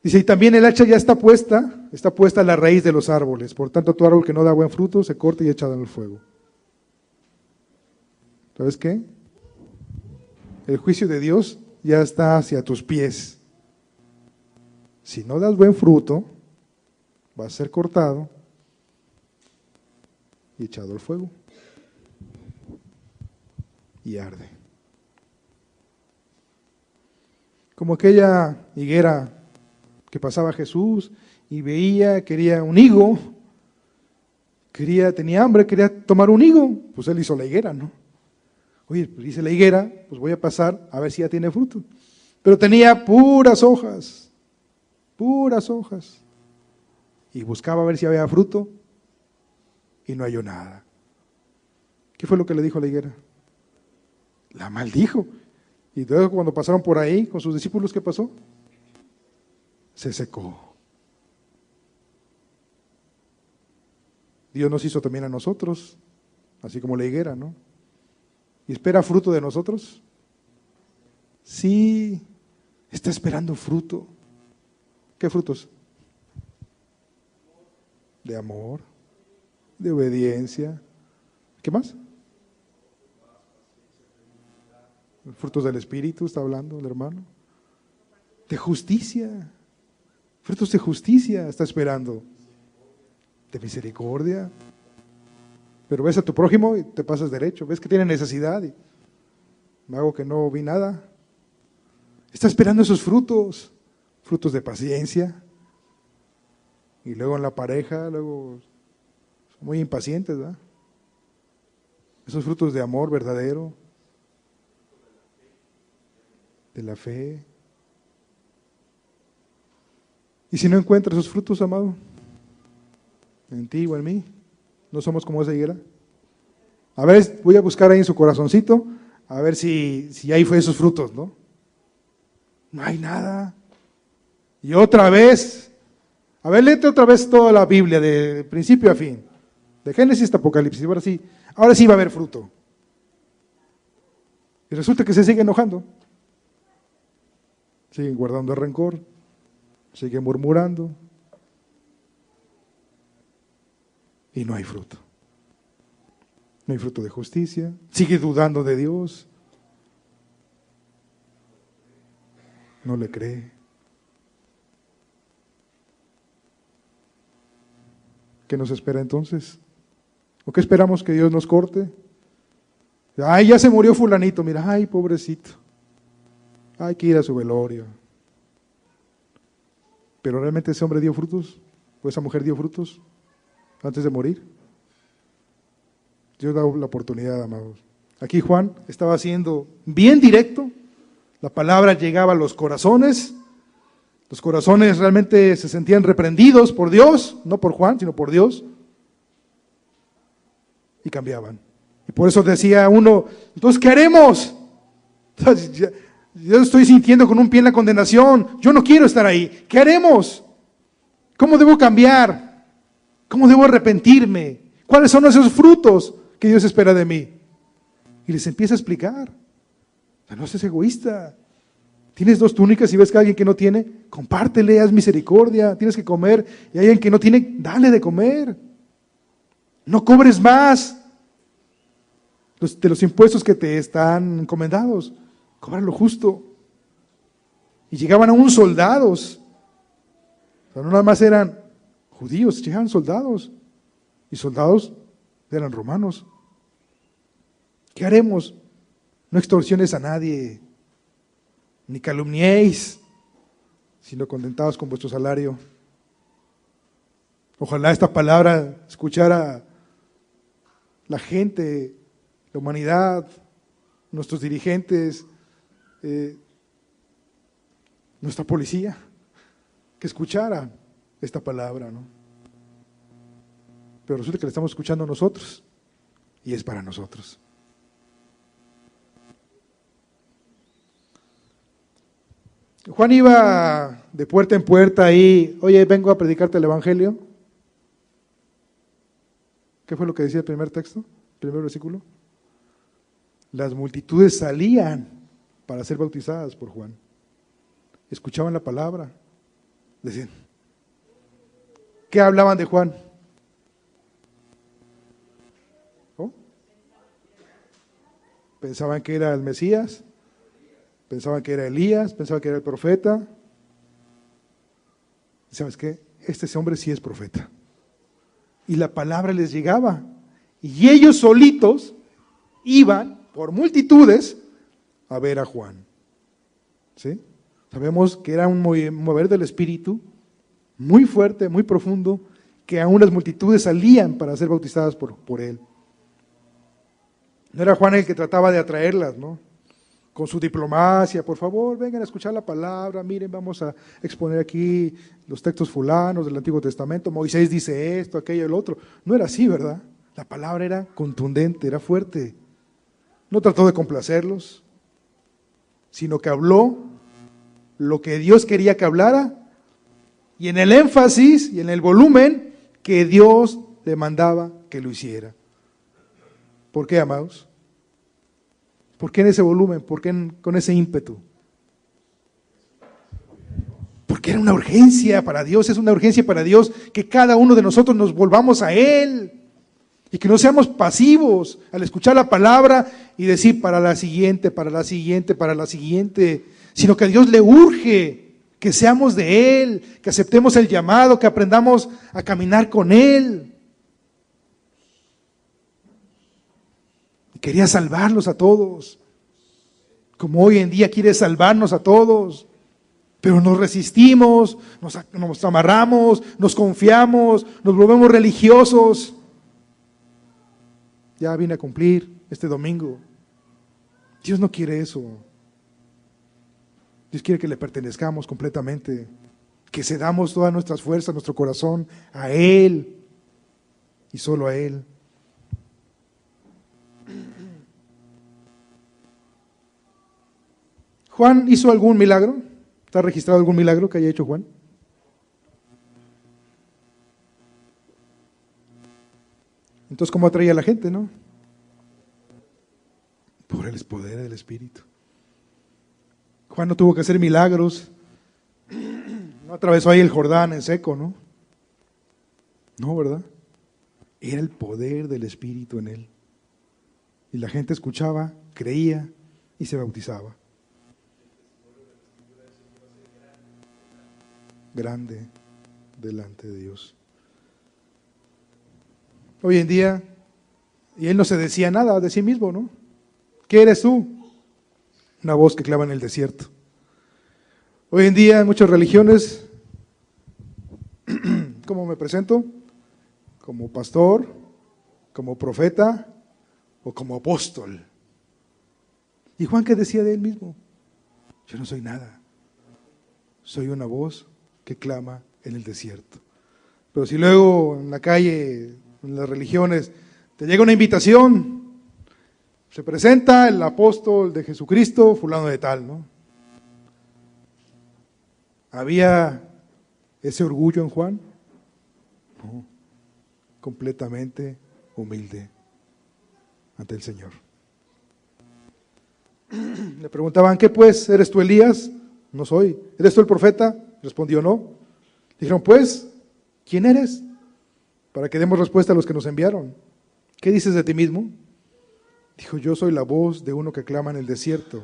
Dice, y también el hacha ya está puesta a la raíz de los árboles. Por tanto, todo árbol que no da buen fruto se corta y echado en el fuego. ¿Sabes qué? El juicio de Dios ya está hacia tus pies. Si no das buen fruto, va a ser cortado y echado al fuego. Y arde. Como aquella higuera que pasaba Jesús y veía, quería un higo, tenía hambre, quería tomar un higo, pues él hizo la higuera, ¿no? Oye, pues hice la higuera, pues voy a pasar a ver si ya tiene fruto. Pero tenía puras hojas, y buscaba a ver si había fruto y no halló nada. ¿Qué fue lo que le dijo a la higuera? La maldijo. Y luego cuando pasaron por ahí con sus discípulos, ¿qué pasó? Se secó. Dios nos hizo también a nosotros, así como la higuera, ¿no? ¿Y espera fruto de nosotros? Sí, está esperando fruto. ¿Qué frutos? De amor, de obediencia. ¿Qué más? Frutos del Espíritu, está hablando el hermano. De justicia. Frutos de justicia está esperando. De misericordia. Pero ves a tu prójimo y te pasas derecho. Ves que tiene necesidad y me hago que no vi nada. Está esperando esos frutos. Frutos de paciencia. Y luego en la pareja, luego son muy impacientes, ¿verdad? Esos frutos de amor verdadero. De la fe. Y si no encuentras esos frutos, amado, en ti o en mí, no somos como esa higuera. A ver, voy a buscar ahí en su corazoncito, a ver si ahí fue esos frutos, ¿no? No hay nada. Y otra vez, a ver, léete otra vez toda la Biblia, de principio a fin, de Génesis hasta Apocalipsis, ahora sí va a haber fruto. Y resulta que se sigue enojando. Siguen guardando rencor, siguen murmurando y no hay fruto. No hay fruto de justicia, sigue dudando de Dios, no le cree. ¿Qué nos espera entonces? ¿O qué esperamos que Dios nos corte? Ay, ya se murió fulanito, mira, ay, pobrecito. Hay que ir a su velorio. ¿Pero realmente ese hombre dio frutos? ¿O esa mujer dio frutos antes de morir? Dios da la oportunidad, amados. Aquí Juan estaba siendo bien directo. La palabra llegaba a los corazones. Los corazones realmente se sentían reprendidos por Dios, no por Juan, sino por Dios. Y cambiaban. Y por eso decía uno, entonces, ¿qué haremos? Yo estoy sintiendo con un pie en la condenación. Yo no quiero estar ahí. ¿Qué haremos? ¿Cómo debo cambiar? ¿Cómo debo arrepentirme? ¿Cuáles son esos frutos que Dios espera de mí? Y les empieza a explicar. O sea, no seas egoísta. Tienes 2 túnicas y ves que alguien que no tiene, compártele, haz misericordia. Tienes que comer y hay alguien que no tiene, dale de comer. No cobres más de los impuestos que te están encomendados. Cobra lo justo. Y llegaban aún soldados. O sea, no nada más eran judíos, llegaban soldados. Y soldados eran romanos. ¿Qué haremos? No extorsiones a nadie, ni calumniéis, sino contentados con vuestro salario. Ojalá esta palabra escuchara la gente, la humanidad, nuestros dirigentes, nuestra policía, que escuchara esta palabra, ¿no? Pero resulta que la estamos escuchando nosotros y es para nosotros. Juan iba de puerta en puerta ahí, oye, vengo a predicarte el Evangelio. ¿Qué fue lo que decía el primer texto, el primer versículo? Las multitudes salían para ser bautizadas por Juan. Escuchaban la palabra. Decían, ¿qué hablaban de Juan? ¿Oh? Pensaban que era el Mesías, pensaban que era Elías, pensaban que era el profeta. ¿Sabes qué? Este hombre sí es profeta. Y la palabra les llegaba. Y ellos solitos iban por multitudes a ver a Juan. ¿Sí? O Sabemos que era un mover del Espíritu muy fuerte, muy profundo, que aún las multitudes salían para ser bautizadas por él. No era Juan el que trataba de atraerlas, ¿no? Con su diplomacia, por favor, vengan a escuchar la palabra, miren, vamos a exponer aquí los textos fulanos del Antiguo Testamento, Moisés dice esto, aquello, el otro. No era así, ¿verdad? La palabra era contundente, era fuerte. No trató de complacerlos, sino que habló lo que Dios quería que hablara y en el énfasis y en el volumen que Dios le mandaba que lo hiciera. ¿Por qué, amados? ¿Por qué en ese volumen? ¿Por qué con ese ímpetu? Porque era una urgencia para Dios, es una urgencia para Dios que cada uno de nosotros nos volvamos a Él y que no seamos pasivos al escuchar la palabra y decir para la siguiente, para la siguiente, para la siguiente, sino que a Dios le urge que seamos de Él, que aceptemos el llamado, que aprendamos a caminar con Él. Quería salvarlos a todos, como hoy en día quiere salvarnos a todos, pero nos resistimos, nos amarramos, nos confiamos, nos volvemos religiosos. Ya vine a cumplir este domingo. Dios no quiere eso. Dios quiere que le pertenezcamos completamente, que cedamos todas nuestras fuerzas, nuestro corazón a Él y solo a Él. ¿Juan hizo algún milagro? ¿Está registrado algún milagro que haya hecho Juan? Entonces, ¿cómo atraía a la gente, no? Por el poder del Espíritu. Juan no tuvo que hacer milagros, no atravesó ahí el Jordán en seco, ¿no? No, ¿verdad? Era el poder del Espíritu en él. Y la gente escuchaba, creía y se bautizaba. Grande delante de Dios. Hoy en día, y él no se decía nada de sí mismo, ¿no? ¿Qué eres tú? Una voz que clama en el desierto. Hoy en día en muchas religiones, ¿cómo me presento? Como pastor, como profeta o como apóstol. ¿Y Juan qué decía de él mismo? Yo no soy nada, soy una voz que clama en el desierto. Pero si luego en la calle, en las religiones, te llega una invitación, se presenta el apóstol de Jesucristo, fulano de tal, ¿no? ¿Había ese orgullo en Juan? No, completamente humilde ante el Señor. Le preguntaban, ¿qué pues? ¿Eres tú Elías? No soy. ¿Eres tú el profeta? Respondió no. Dijeron, pues, ¿quién eres? Para que demos respuesta a los que nos enviaron. ¿Qué dices de ti mismo? Dijo, yo soy la voz de uno que clama en el desierto.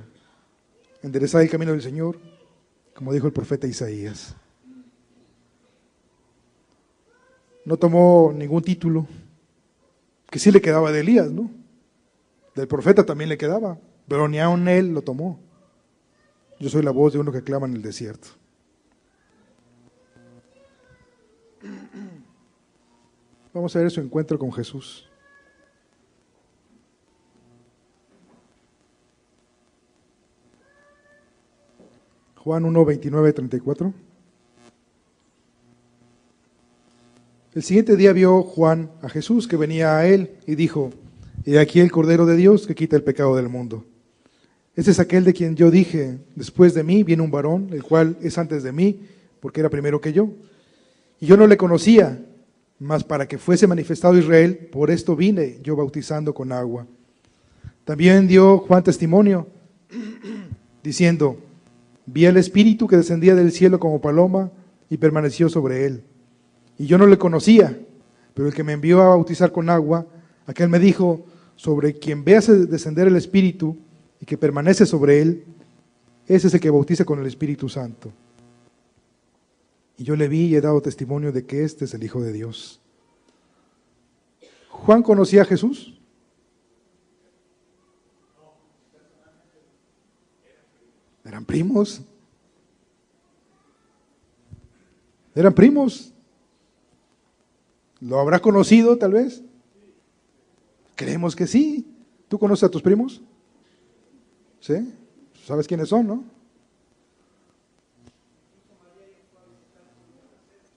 Enderezad el camino del Señor, como dijo el profeta Isaías. No tomó ningún título, que sí le quedaba de Elías, ¿no? Del profeta también le quedaba, pero ni aun él lo tomó. Yo soy la voz de uno que clama en el desierto. Vamos a ver su encuentro con Jesús. Juan 1, 29, 34. El siguiente día vio Juan a Jesús que venía a él y dijo, he aquí el Cordero de Dios que quita el pecado del mundo. Este es aquel de quien yo dije, después de mí viene un varón, el cual es antes de mí, porque era primero que yo. Y yo no le conocía, mas para que fuese manifestado Israel, por esto vine yo bautizando con agua. También dio Juan testimonio, diciendo, vi al Espíritu que descendía del cielo como paloma y permaneció sobre él. Y yo no le conocía, pero el que me envió a bautizar con agua, aquel me dijo, sobre quien veas descender el Espíritu y que permanece sobre él, ese es el que bautiza con el Espíritu Santo. Y yo le vi y he dado testimonio de que este es el Hijo de Dios. ¿Juan conocía a Jesús? ¿Eran primos? Eran primos. ¿Lo habrá conocido tal vez? Creemos que sí. ¿Tú conoces a tus primos? ¿Sí? ¿Sabes quiénes son, no?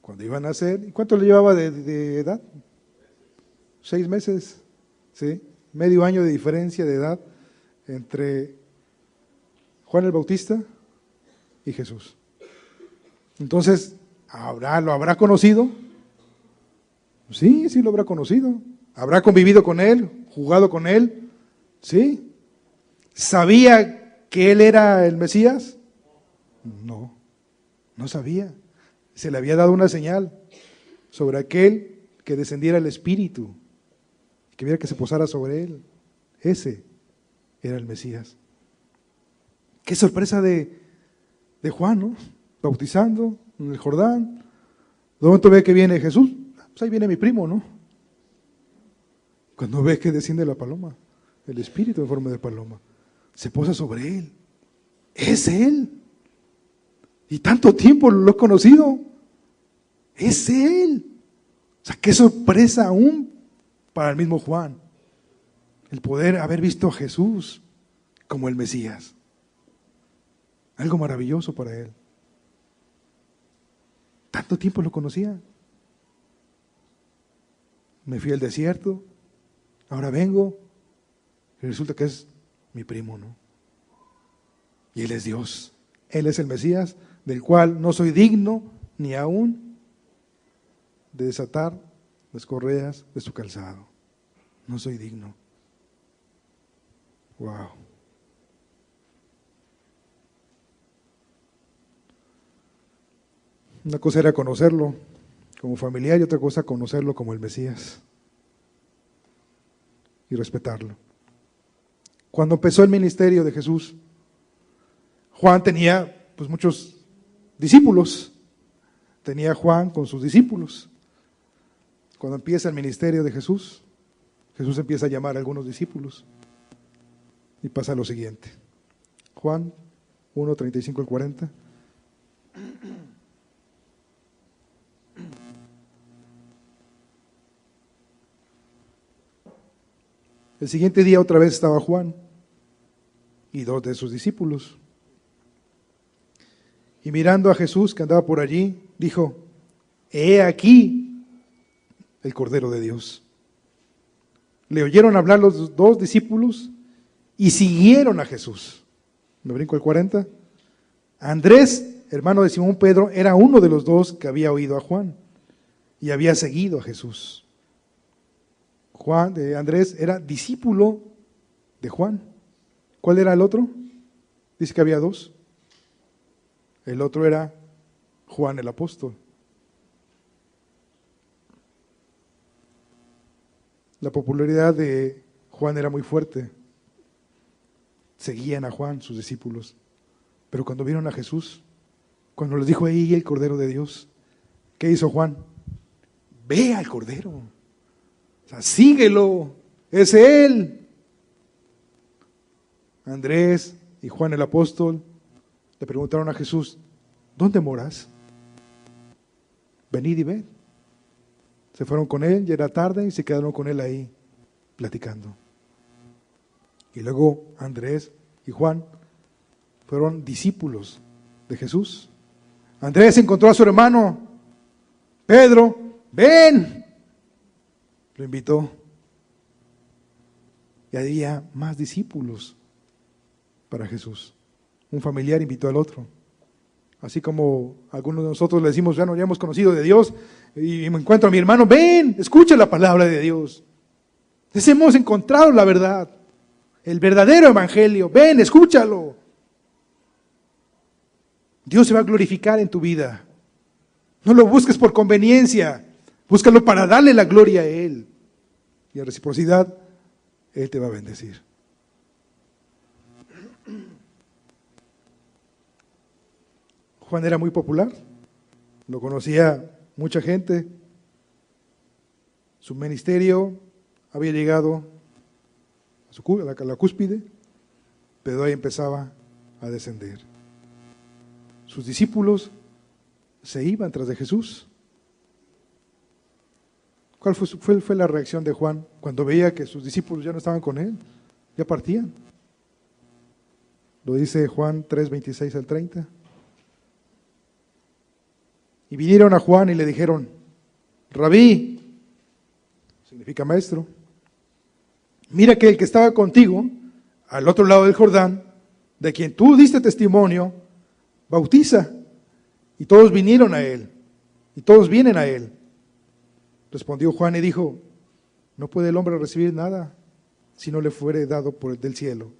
Cuando iban a nacer. ¿Y cuánto le llevaba de edad? 6 meses. ¿Sí? Medio año de diferencia de edad entre Juan el Bautista y Jesús. Entonces, ¿lo habrá conocido? Sí, sí lo habrá conocido. ¿Habrá convivido con él? ¿Jugado con él? Sí. ¿Sabía que él era el Mesías? No, no sabía. Se le había dado una señal sobre aquel que descendiera el Espíritu, que viera que se posara sobre él. Ese era el Mesías. Qué sorpresa de Juan, ¿no? Bautizando en el Jordán. De momento ve que viene Jesús. Pues ahí viene mi primo, ¿no? Cuando ve que desciende la paloma, el Espíritu en forma de paloma, se posa sobre él. Es él. Y tanto tiempo lo he conocido. Es él. O sea, qué sorpresa aún para el mismo Juan. El poder haber visto a Jesús como el Mesías. Algo maravilloso para él. Tanto tiempo lo conocía. Me fui al desierto, ahora vengo y resulta que es mi primo, ¿no? Y Él es Dios. Él es el Mesías, del cual no soy digno ni aún de desatar las correas de su calzado. No soy digno. Wow. Una cosa era conocerlo como familiar y otra cosa conocerlo como el Mesías y respetarlo. Cuando empezó el ministerio de Jesús, Juan tenía pues muchos discípulos. Tenía Juan con sus discípulos. Cuando empieza el ministerio de Jesús, Jesús empieza a llamar a algunos discípulos y pasa lo siguiente. Juan 1, 35 al 40. El siguiente día otra vez estaba Juan y 2 de sus discípulos. Y mirando a Jesús que andaba por allí, dijo: he aquí el Cordero de Dios. Le oyeron hablar los 2 discípulos y siguieron a Jesús. Me brinco el 40. Andrés, hermano de Simón Pedro, era uno de los 2 que había oído a Juan y había seguido a Jesús. Andrés era discípulo de Juan. ¿Cuál era el otro? Dice que había 2. El otro era Juan el apóstol. La popularidad de Juan era muy fuerte. Seguían a Juan, sus discípulos. Pero cuando vieron a Jesús, cuando les dijo ahí el Cordero de Dios, ¿qué hizo Juan? Ve al Cordero. O sea, síguelo. Es Él. Andrés y Juan el apóstol le preguntaron a Jesús: ¿dónde moras? Venid y ved. Se fueron con él, ya era tarde, y se quedaron con él ahí, platicando. Y luego Andrés y Juan fueron discípulos de Jesús. Andrés encontró a su hermano Pedro: ven. Lo invitó. Y había más discípulos para Jesús. Un familiar invitó al otro. Así como algunos de nosotros le decimos: ya hemos conocido de Dios, y me encuentro a mi hermano, ven, escucha la palabra de Dios. Entonces hemos encontrado la verdad, el verdadero evangelio, ven, escúchalo. Dios se va a glorificar en tu vida. No lo busques por conveniencia, búscalo para darle la gloria a Él. Y en reciprocidad, Él te va a bendecir. Juan era muy popular, lo conocía mucha gente, su ministerio había llegado a la cúspide, pero ahí empezaba a descender. Sus discípulos se iban tras de Jesús. ¿Cuál fue la reacción de Juan cuando veía que sus discípulos ya no estaban con él? Ya partían. Lo dice Juan 3, 26 al 30. Y vinieron a Juan y le dijeron: Rabí, significa maestro, mira que el que estaba contigo al otro lado del Jordán, de quien tú diste testimonio, bautiza. Y todos vinieron a él, y todos vienen a él. Respondió Juan y dijo: no puede el hombre recibir nada si no le fuere dado por el del cielo.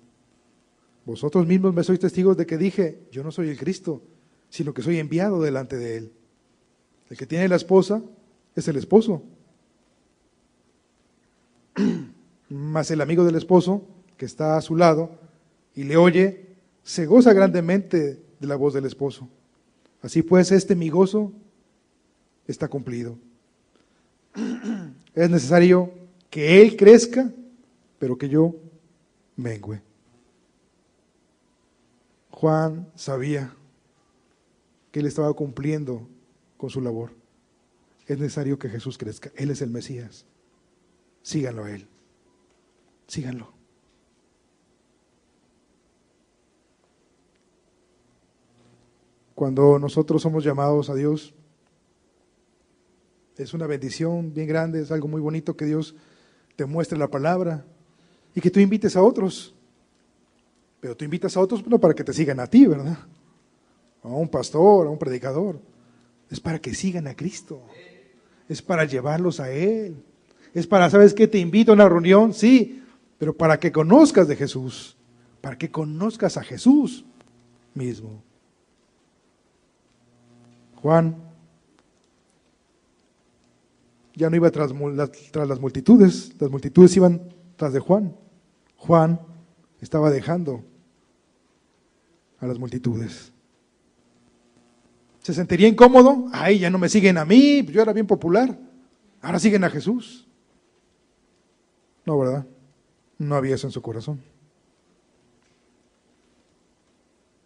Vosotros mismos me sois testigos de que dije: yo no soy el Cristo, sino que soy enviado delante de él. El que tiene la esposa es el esposo. Mas el amigo del esposo, que está a su lado y le oye, se goza grandemente de la voz del esposo. Así pues, mi gozo está cumplido. Es necesario que él crezca, pero que yo mengüe. Juan sabía que él estaba cumpliendo con su labor. Es necesario que Jesús crezca. Él es el Mesías. Síganlo a él. Síganlo. Cuando nosotros somos llamados a Dios, es una bendición bien grande, es algo muy bonito que Dios te muestre la palabra y que tú invites a otros. Pero tú invitas a otros no para que te sigan a ti, ¿verdad? A un pastor, a un predicador. Es para que sigan a Cristo. Es para llevarlos a Él. Es para, ¿sabes qué? Te invito a una reunión, sí, pero para que conozcas de Jesús. Para que conozcas a Jesús mismo. Juan ya no iba tras las multitudes iban tras de Juan. Juan estaba dejando a las multitudes. ¿Se sentiría incómodo? Ay, ya no me siguen a mí, yo era bien popular, ahora siguen a Jesús. No, ¿verdad? No había eso en su corazón.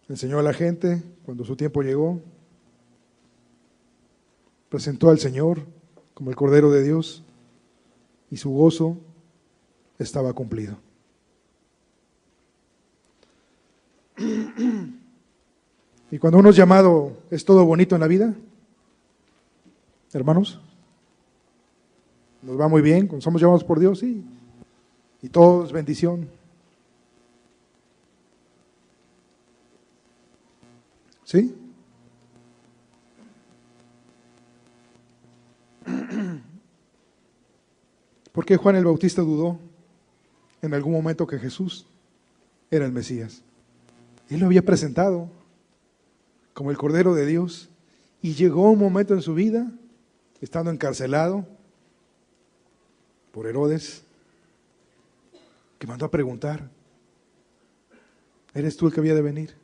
Enseñó a la gente cuando su tiempo llegó, presentó al Señor como el Cordero de Dios y su gozo estaba cumplido. Y cuando uno es llamado, ¿es todo bonito en la vida? Hermanos, nos va muy bien, cuando somos llamados por Dios, sí, y todo es bendición. ¿Sí? ¿Por qué Juan el Bautista dudó en algún momento que Jesús era el Mesías? Él lo había presentado como el Cordero de Dios y llegó un momento en su vida, estando encarcelado por Herodes, que mandó a preguntar: ¿eres tú el que había de venir?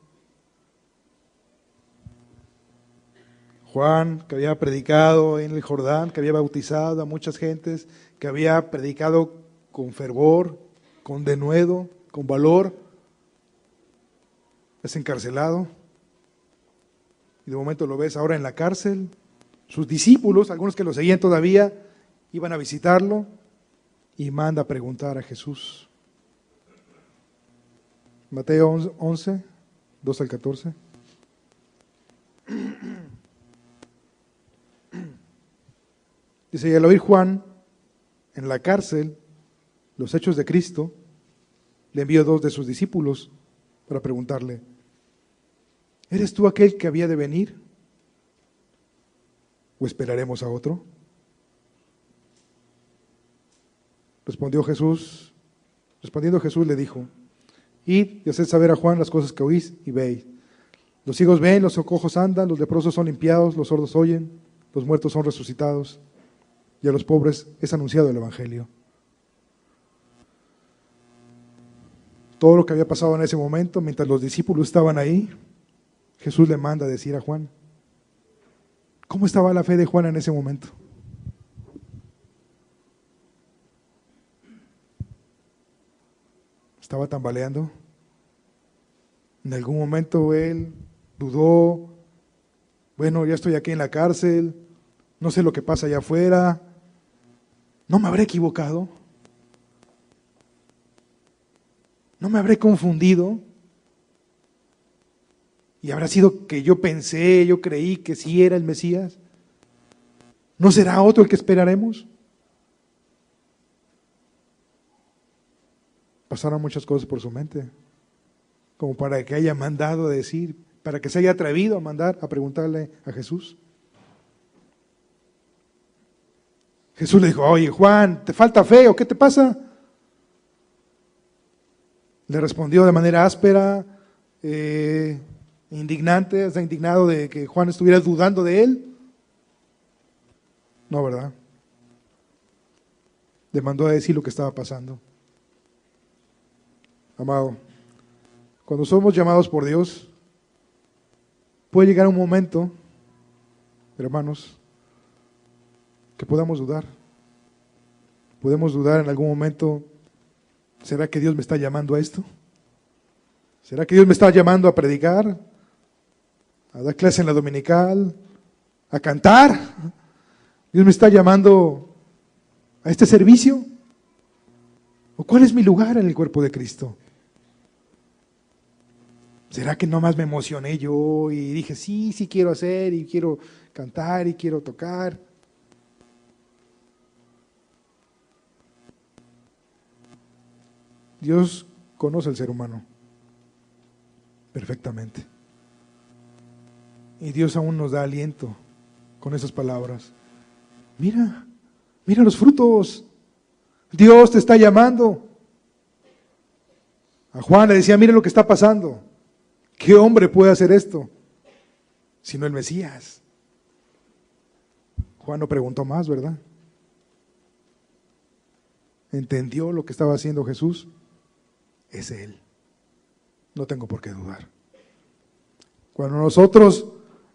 Juan, que había predicado en el Jordán, que había bautizado a muchas gentes, que había predicado con fervor, con denuedo, con valor, es encarcelado. Y de momento lo ves ahora en la cárcel. Sus discípulos, algunos que lo seguían todavía, iban a visitarlo y manda a preguntar a Jesús. Mateo 11, 2 al 14. Dice: y al oír Juan en la cárcel los hechos de Cristo, le envió 2 de sus discípulos para preguntarle: ¿eres tú aquel que había de venir? ¿O esperaremos a otro? Respondiendo Jesús le dijo: id y haced saber a Juan las cosas que oís y veis. Los ciegos ven, los cojos andan, los leprosos son limpiados, los sordos oyen, los muertos son resucitados, y a los pobres es anunciado el Evangelio. Todo lo que había pasado en ese momento, mientras los discípulos estaban ahí, Jesús le manda a decir a Juan. ¿Cómo estaba la fe de Juan en ese momento? ¿Estaba tambaleando? ¿En algún momento él dudó? Bueno, ya estoy aquí en la cárcel, no sé lo que pasa allá afuera, ¿no me habré equivocado? ¿No me habré confundido? ¿Y habrá sido que yo pensé, yo creí que sí era el Mesías? ¿No será otro el que esperaremos? Pasaron muchas cosas por su mente, como para que haya mandado a decir, para que se haya atrevido a mandar a preguntarle a Jesús. Jesús le dijo, oye Juan, ¿te falta fe o qué te pasa? Le respondió de manera áspera, indignante, está indignado de que Juan estuviera dudando de él. No, ¿verdad? Le mandó a decir lo que estaba pasando. Amado, cuando somos llamados por Dios, puede llegar un momento, hermanos, que podamos dudar. Podemos dudar en algún momento, ¿será que Dios me está llamando a esto? ¿Será que Dios me está llamando a predicar? ¿A dar clase en la dominical? ¿A cantar? ¿Dios me está llamando a este servicio? ¿O cuál es mi lugar en el cuerpo de Cristo? ¿Será que nomás me emocioné yo y dije, sí quiero hacer y quiero cantar y quiero tocar? Dios conoce al ser humano perfectamente. Y Dios aún nos da aliento con esas palabras. Mira los frutos. Dios te está llamando. A Juan le decía, mire lo que está pasando. ¿Qué hombre puede hacer esto? Sino el Mesías. Juan no preguntó más, ¿verdad? Entendió lo que estaba haciendo Jesús. Es Él. No tengo por qué dudar. Cuando nosotros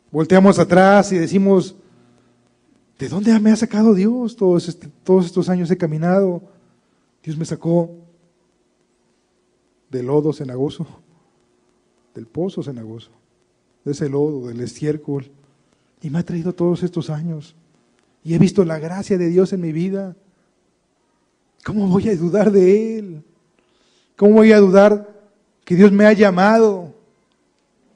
volteamos atrás y decimos, ¿de dónde me ha sacado Dios? Todos estos años he caminado. Dios me sacó del lodo cenagoso, del pozo cenagoso, de ese lodo, del estiércol, y me ha traído todos estos años. Y he visto la gracia de Dios en mi vida. ¿Cómo voy a dudar de Él? ¿Cómo voy a dudar que Dios me ha llamado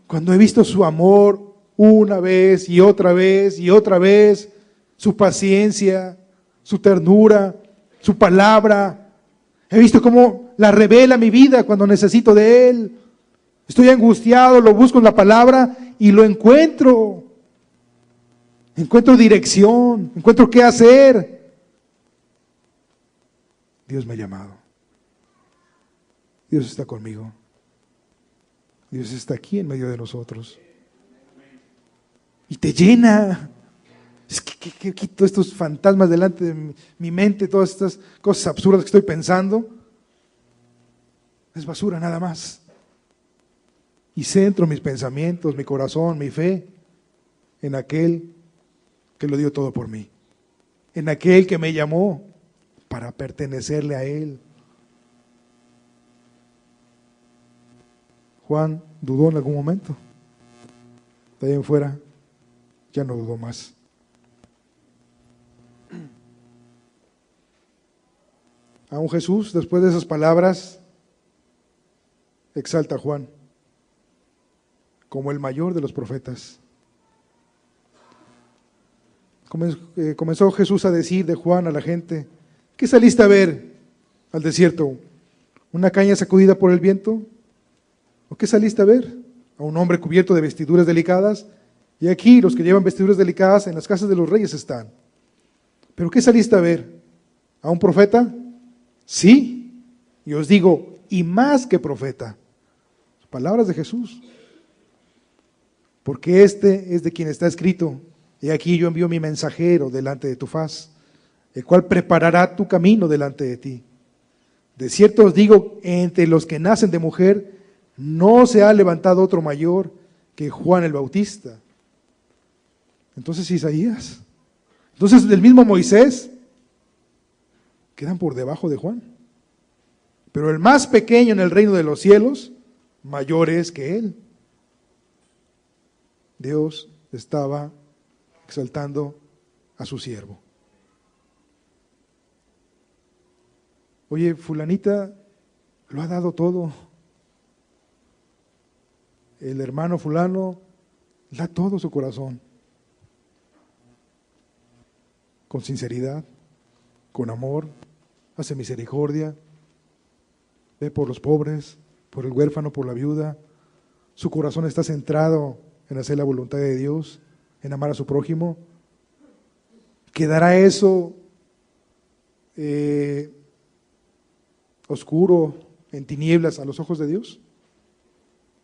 cuando he visto su amor una vez y otra vez y otra vez, su paciencia, su ternura, su palabra? He visto cómo la revela mi vida cuando necesito de Él. Estoy angustiado, lo busco en la palabra y lo encuentro. Encuentro dirección, encuentro qué hacer. Dios me ha llamado. Dios está conmigo. Dios está aquí en medio de nosotros. Y te llena. Es que quito estos fantasmas delante de mi mente, todas estas cosas absurdas que estoy pensando. Es basura nada más. Y centro mis pensamientos, mi corazón, mi fe en aquel que lo dio todo por mí. En aquel que me llamó para pertenecerle a Él. Juan dudó en algún momento. De ahí en fuera ya no dudó más. Aún Jesús, después de esas palabras, exalta a Juan como el mayor de los profetas. Comenzó Jesús a decir de Juan a la gente, ¿qué saliste a ver al desierto? ¿Una caña sacudida por el viento? ¿O qué saliste a ver? ¿A un hombre cubierto de vestiduras delicadas? Y aquí los que llevan vestiduras delicadas en las casas de los reyes están. ¿Pero qué saliste a ver? ¿A un profeta? Sí, y os digo, y más que profeta. Palabras de Jesús. Porque este es de quien está escrito, y aquí yo envío mi mensajero delante de tu faz, el cual preparará tu camino delante de ti. De cierto os digo, entre los que nacen de mujer, no se ha levantado otro mayor que Juan el Bautista. Entonces Isaías, entonces el mismo Moisés, quedan por debajo de Juan. Pero el más pequeño en el reino de los cielos, mayor es que él. Dios estaba exaltando a su siervo. Oye, fulanita lo ha dado todo. El hermano fulano da todo su corazón. Con sinceridad, con amor, hace misericordia, ve por los pobres, por el huérfano, por la viuda. Su corazón está centrado en hacer la voluntad de Dios, en amar a su prójimo. ¿Quedará eso oscuro, en tinieblas a los ojos de Dios?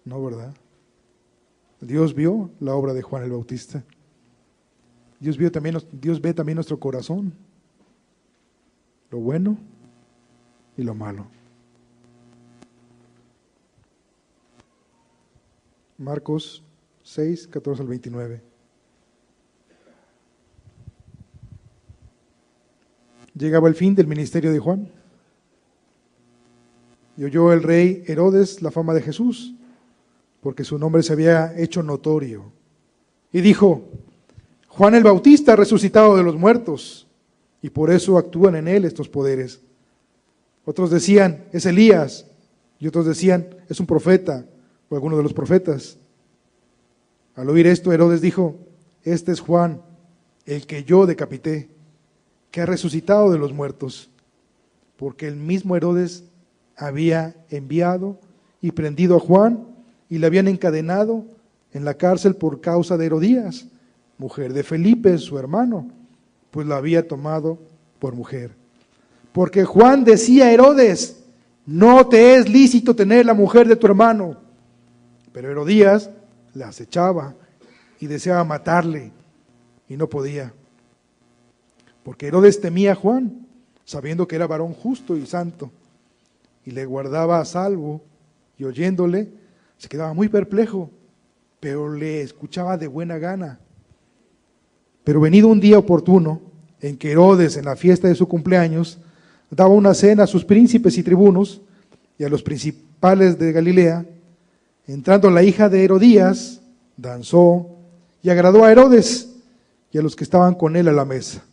No, ¿verdad? Dios vio la obra de Juan el Bautista. Dios ve también nuestro corazón, lo bueno y lo malo. Marcos 6, 14 al 29. Llegaba el fin del ministerio de Juan, y oyó el rey Herodes la fama de Jesús, porque su nombre se había hecho notorio. Y dijo: Juan el Bautista ha resucitado de los muertos, y por eso actúan en él estos poderes. Otros decían: es Elías, y otros decían: es un profeta, o alguno de los profetas. Al oír esto, Herodes dijo: este es Juan, el que yo decapité, que ha resucitado de los muertos. Porque el mismo Herodes había enviado y prendido a Juan, y le habían encadenado en la cárcel por causa de Herodías, mujer de Felipe, su hermano, pues la había tomado por mujer. Porque Juan decía a Herodes: no te es lícito tener la mujer de tu hermano. Pero Herodías le acechaba y deseaba matarle, y no podía. Porque Herodes temía a Juan, sabiendo que era varón justo y santo, y le guardaba a salvo, y oyéndole se quedaba muy perplejo, pero le escuchaba de buena gana. Pero venido un día oportuno, en que Herodes, en la fiesta de su cumpleaños, daba una cena a sus príncipes y tribunos y a los principales de Galilea, entrando la hija de Herodías, danzó y agradó a Herodes y a los que estaban con él a la mesa.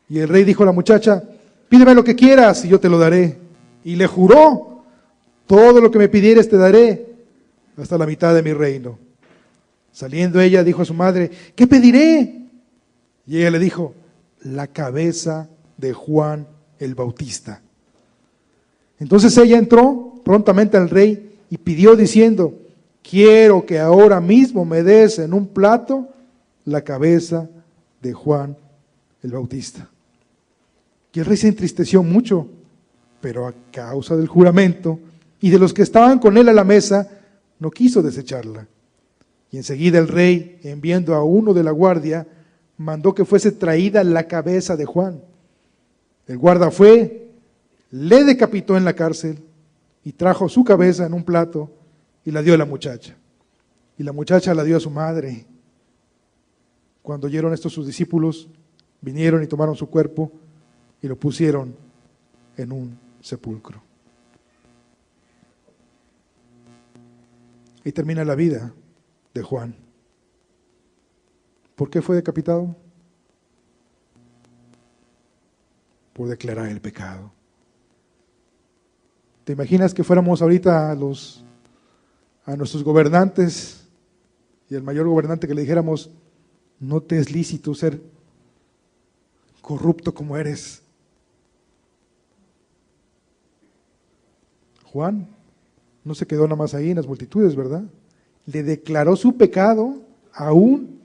Y el rey dijo a la muchacha: pídeme lo que quieras y yo te lo daré. Y le juró: todo lo que me pidieres te daré, hasta la mitad de mi reino. Saliendo ella, dijo a su madre: ¿qué pediré? Y ella le dijo: la cabeza de Juan el Bautista. Entonces ella entró prontamente al rey y pidió diciendo: quiero que ahora mismo me des en un plato la cabeza de Juan el Bautista. Y el rey se entristeció mucho, pero a causa del juramento y de los que estaban con él a la mesa, no quiso desecharla. Y enseguida el rey, enviando a uno de la guardia, mandó que fuese traída la cabeza de Juan. El guarda fue, le decapitó en la cárcel y trajo su cabeza en un plato y la dio a la muchacha. Y la muchacha la dio a su madre. Cuando oyeron esto sus discípulos, vinieron y tomaron su cuerpo y lo pusieron en un sepulcro. Y termina la vida de Juan. ¿Por qué fue decapitado? Por declarar el pecado. ¿Te imaginas que fuéramos ahorita a nuestros gobernantes y al mayor gobernante que le dijéramos: no te es lícito ser corrupto como eres? Juan no se quedó nada más ahí en las multitudes, ¿verdad? Le declaró su pecado aún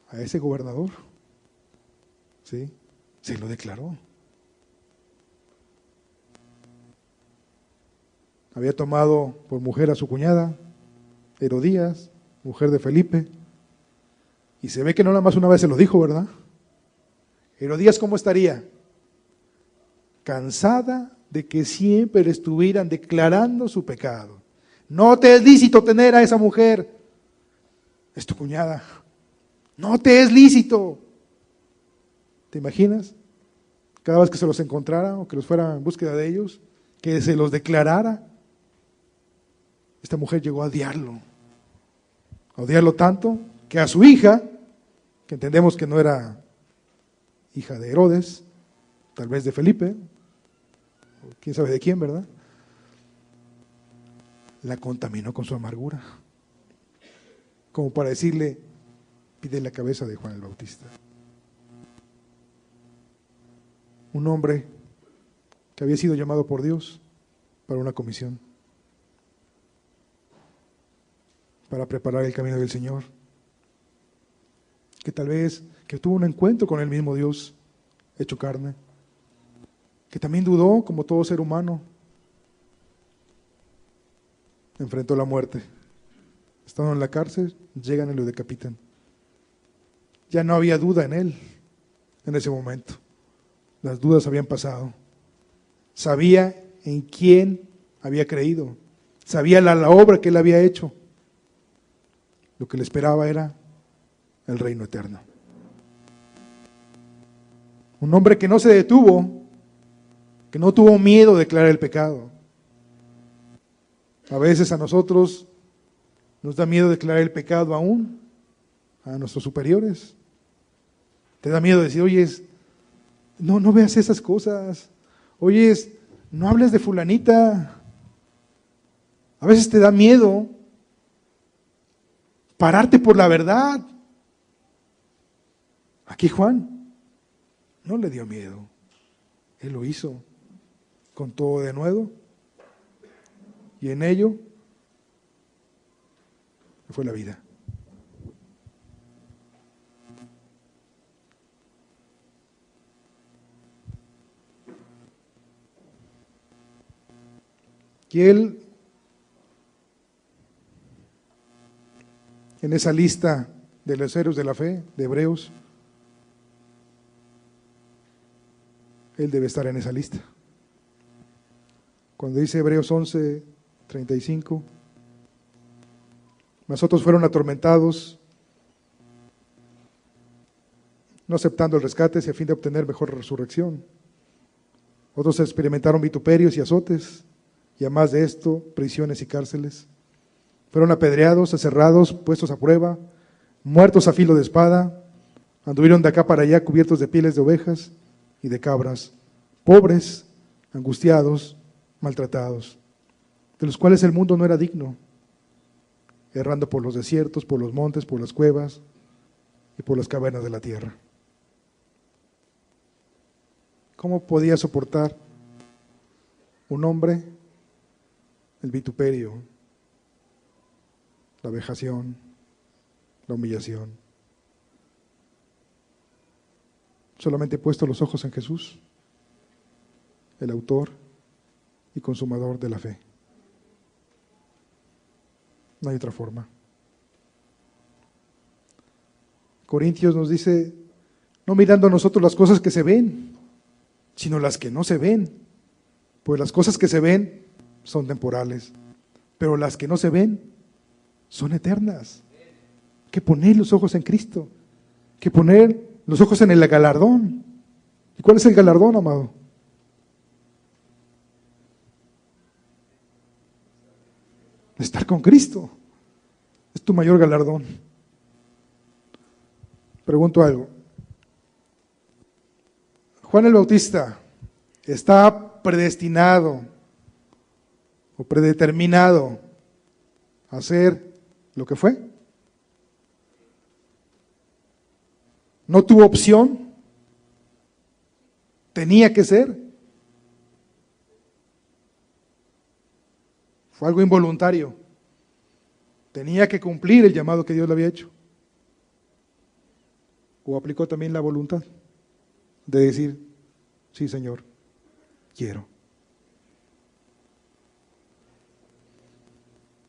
a ese gobernador. ¿Sí? Se lo declaró. Había tomado por mujer a su cuñada, Herodías, mujer de Felipe. Y se ve que no nada más una vez se lo dijo, ¿verdad? Herodías, ¿cómo estaría? Cansada de que siempre le estuvieran declarando su pecado. No te es lícito tener a esa mujer, es tu cuñada. No te es lícito. ¿Te imaginas? Cada vez que se los encontrara o que los fuera en búsqueda de ellos, que se los declarara. Esta mujer llegó a odiarlo. a odiarlo tanto que a su hija, que entendemos que no era hija de Herodes, tal vez de Felipe, o quién sabe de quién, ¿verdad? La contaminó con su amargura, como para decirle, pide la cabeza de Juan el Bautista. Un hombre que había sido llamado por Dios para una comisión, para preparar el camino del Señor, que tal vez que tuvo un encuentro con el mismo Dios hecho carne, que también dudó como todo ser humano, enfrentó la muerte, estando en la cárcel, llegan y lo decapitan. Ya no había duda en él en ese momento, las dudas habían pasado, sabía en quién había creído, sabía la obra que él había hecho, lo que le esperaba era el reino eterno. Un hombre que no se detuvo, que no tuvo miedo de declarar el pecado. A veces a nosotros nos da miedo declarar el pecado aún a nuestros superiores. Te da miedo decir, oye, no veas esas cosas. Oye, no hables de fulanita. A veces te da miedo pararte por la verdad. Aquí Juan no le dio miedo. Él lo hizo con todo denuedo. Y en ello fue la vida. Y él, en esa lista de los héroes de la fe, de Hebreos, él debe estar en esa lista. Cuando dice Hebreos 11:35, nosotros fueron atormentados, no aceptando el rescate, a fin de obtener mejor resurrección. Otros experimentaron vituperios y azotes, y además de esto, prisiones y cárceles. Fueron apedreados, aserrados, puestos a prueba, muertos a filo de espada, anduvieron de acá para allá cubiertos de pieles de ovejas y de cabras, pobres, angustiados, maltratados, de los cuales el mundo no era digno, errando por los desiertos, por los montes, por las cuevas y por las cavernas de la tierra. ¿Cómo podía soportar un hombre el vituperio, la vejación, la humillación? Solamente he puesto los ojos en Jesús, el autor y consumador de la fe. No hay otra forma. Corintios nos dice, no mirando a nosotros las cosas que se ven, sino las que no se ven, pues las cosas que se ven son temporales, pero las que no se ven son eternas. Hay que poner los ojos en Cristo, hay que poner los ojos en el galardón. ¿Y cuál es el galardón, amado? Estar con Cristo es tu mayor galardón. Pregunto algo. Juan el Bautista está predestinado o predeterminado a ser lo que fue. No tuvo opción. Tenía que ser. Fue algo involuntario. Tenía que cumplir el llamado que Dios le había hecho. O aplicó también la voluntad de decir, sí, Señor, quiero.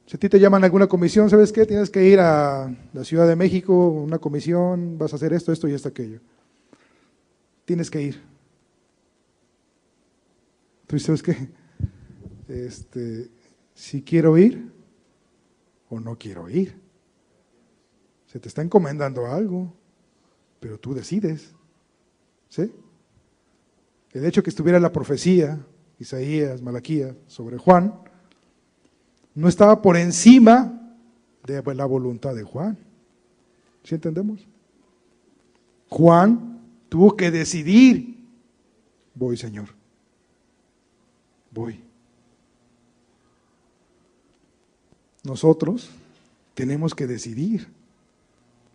Si a ti te llaman a alguna comisión, ¿sabes qué? Tienes que ir a la Ciudad de México, una comisión, vas a hacer esto, esto y esto, aquello. Tienes que ir. ¿Tú sabes qué? Si quiero ir o no quiero ir. Se te está encomendando algo, pero tú decides. ¿Sí? El hecho que estuviera la profecía, Isaías, Malaquías, sobre Juan, no estaba por encima de la voluntad de Juan. ¿Sí entendemos? Juan tuvo que decidir, voy, Señor, voy. Nosotros tenemos que decidir.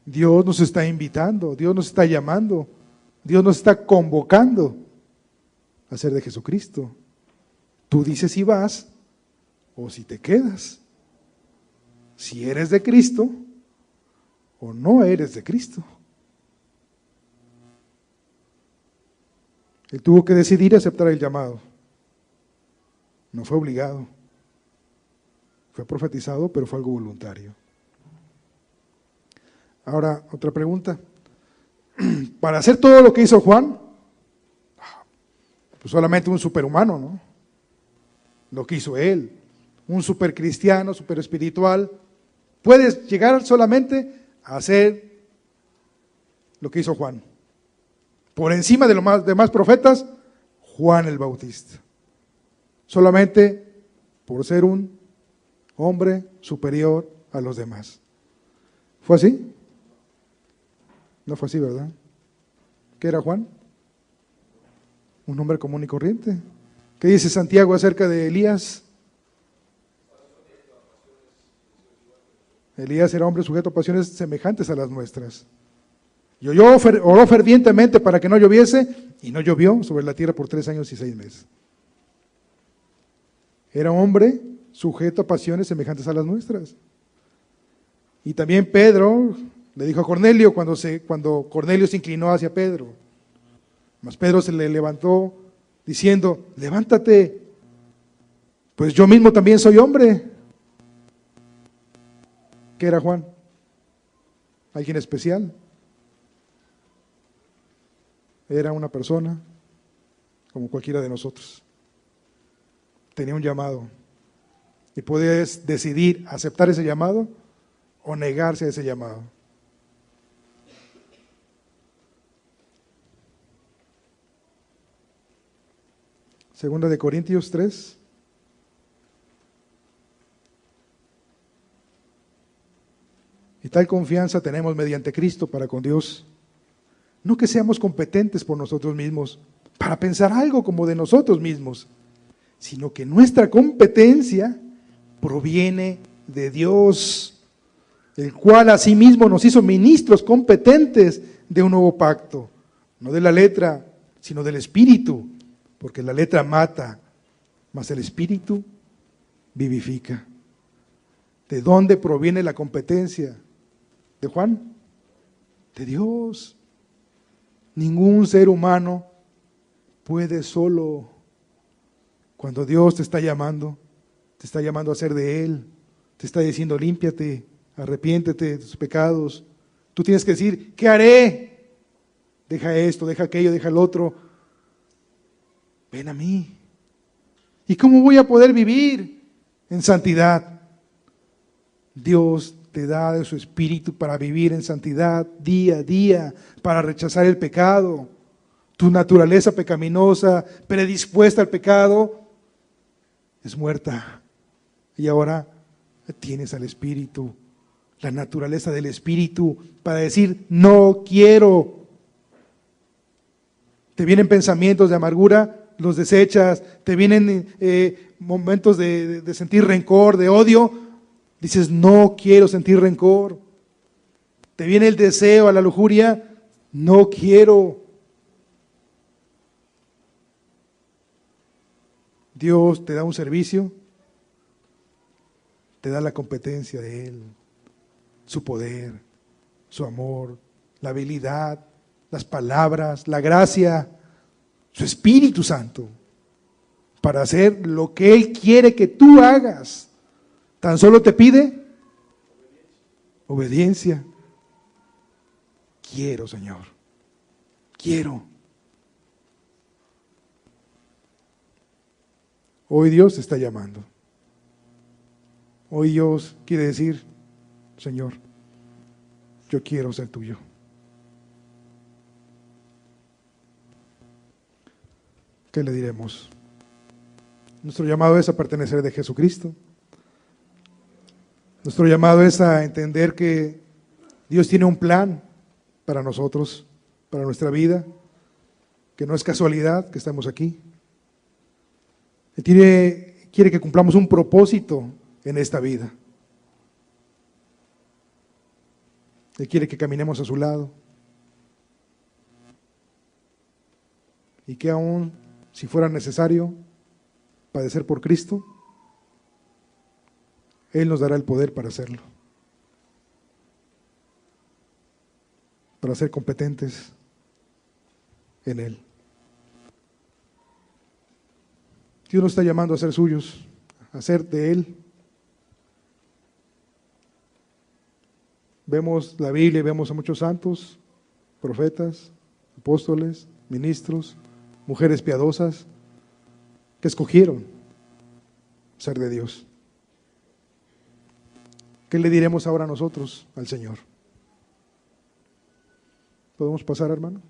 Dios nos está invitando, Dios nos está llamando, Dios nos está convocando a ser de Jesucristo. Tú dices si vas o si te quedas. Si eres de Cristo o no eres de Cristo. Él tuvo que decidir aceptar el llamado. No fue obligado. Fue profetizado, pero fue algo voluntario. Ahora, otra pregunta. Para hacer todo lo que hizo Juan, pues solamente un superhumano, ¿no? Lo que hizo él, un supercristiano, superespiritual, puedes llegar solamente a hacer lo que hizo Juan. Por encima de los demás profetas, Juan el Bautista. Solamente por ser un hombre superior a los demás. ¿Fue así? No fue así, ¿verdad? ¿Qué era Juan? Un hombre común y corriente. ¿Qué dice Santiago acerca de Elías? Elías era hombre sujeto a pasiones semejantes a las nuestras. Y oró fervientemente para que no lloviese, y no llovió sobre la tierra por 3 años y 6 meses. Era un hombre sujeto a pasiones semejantes a las nuestras. Y también Pedro le dijo a Cornelio cuando Cornelio se inclinó hacia Pedro. Mas Pedro se le levantó diciendo, levántate, pues yo mismo también soy hombre. ¿Qué era Juan? ¿Alguien especial? Era una persona como cualquiera de nosotros. Tenía un llamado. Y puedes decidir aceptar ese llamado o negarse a ese llamado. Segunda de Corintios 3. Y tal confianza tenemos mediante Cristo para con Dios. No que seamos competentes por nosotros mismos, para pensar algo como de nosotros mismos, sino que nuestra competencia proviene de Dios, el cual asimismo nos hizo ministros competentes de un nuevo pacto, no de la letra, sino del Espíritu, porque la letra mata, mas el Espíritu vivifica. ¿De dónde proviene la competencia? ¿De Juan? De Dios. Ningún ser humano puede solo. Cuando Dios te está llamando a ser de Él, te está diciendo límpiate, arrepiéntete de tus pecados. Tú tienes que decir, ¿qué haré? Deja esto, deja aquello, deja el otro. Ven a mí. ¿Y cómo voy a poder vivir en santidad? Dios te da de su espíritu para vivir en santidad día a día, para rechazar el pecado. Tu naturaleza pecaminosa, predispuesta al pecado, es muerta. Y ahora tienes al Espíritu, la naturaleza del Espíritu, para decir, no quiero. Te vienen pensamientos de amargura, los desechas. Te vienen momentos de sentir rencor, de odio. Dices, no quiero sentir rencor. Te viene el deseo a la lujuria, no quiero. Dios te da un servicio, te da la competencia de Él, su poder, su amor, la habilidad, las palabras, la gracia, su Espíritu Santo, para hacer lo que Él quiere que tú hagas. Tan solo te pide obediencia. Quiero, Señor, quiero. Hoy Dios te está llamando. Hoy Dios quiere decir, Señor, yo quiero ser tuyo. ¿Qué le diremos? Nuestro llamado es a pertenecer de Jesucristo, Nuestro llamado es a entender que Dios tiene un plan para nosotros, para nuestra vida, que no es casualidad que estamos aquí. Él quiere que cumplamos un propósito en esta vida. Él quiere que caminemos a su lado. Y que aún, si fuera necesario padecer por Cristo, Él nos dará el poder para hacerlo. Para ser competentes en Él. Dios nos está llamando a ser suyos, a ser de Él. Vemos la Biblia y vemos a muchos santos, profetas, apóstoles, ministros, mujeres piadosas que escogieron ser de Dios. ¿Qué le diremos ahora nosotros al Señor? ¿Podemos pasar, hermano?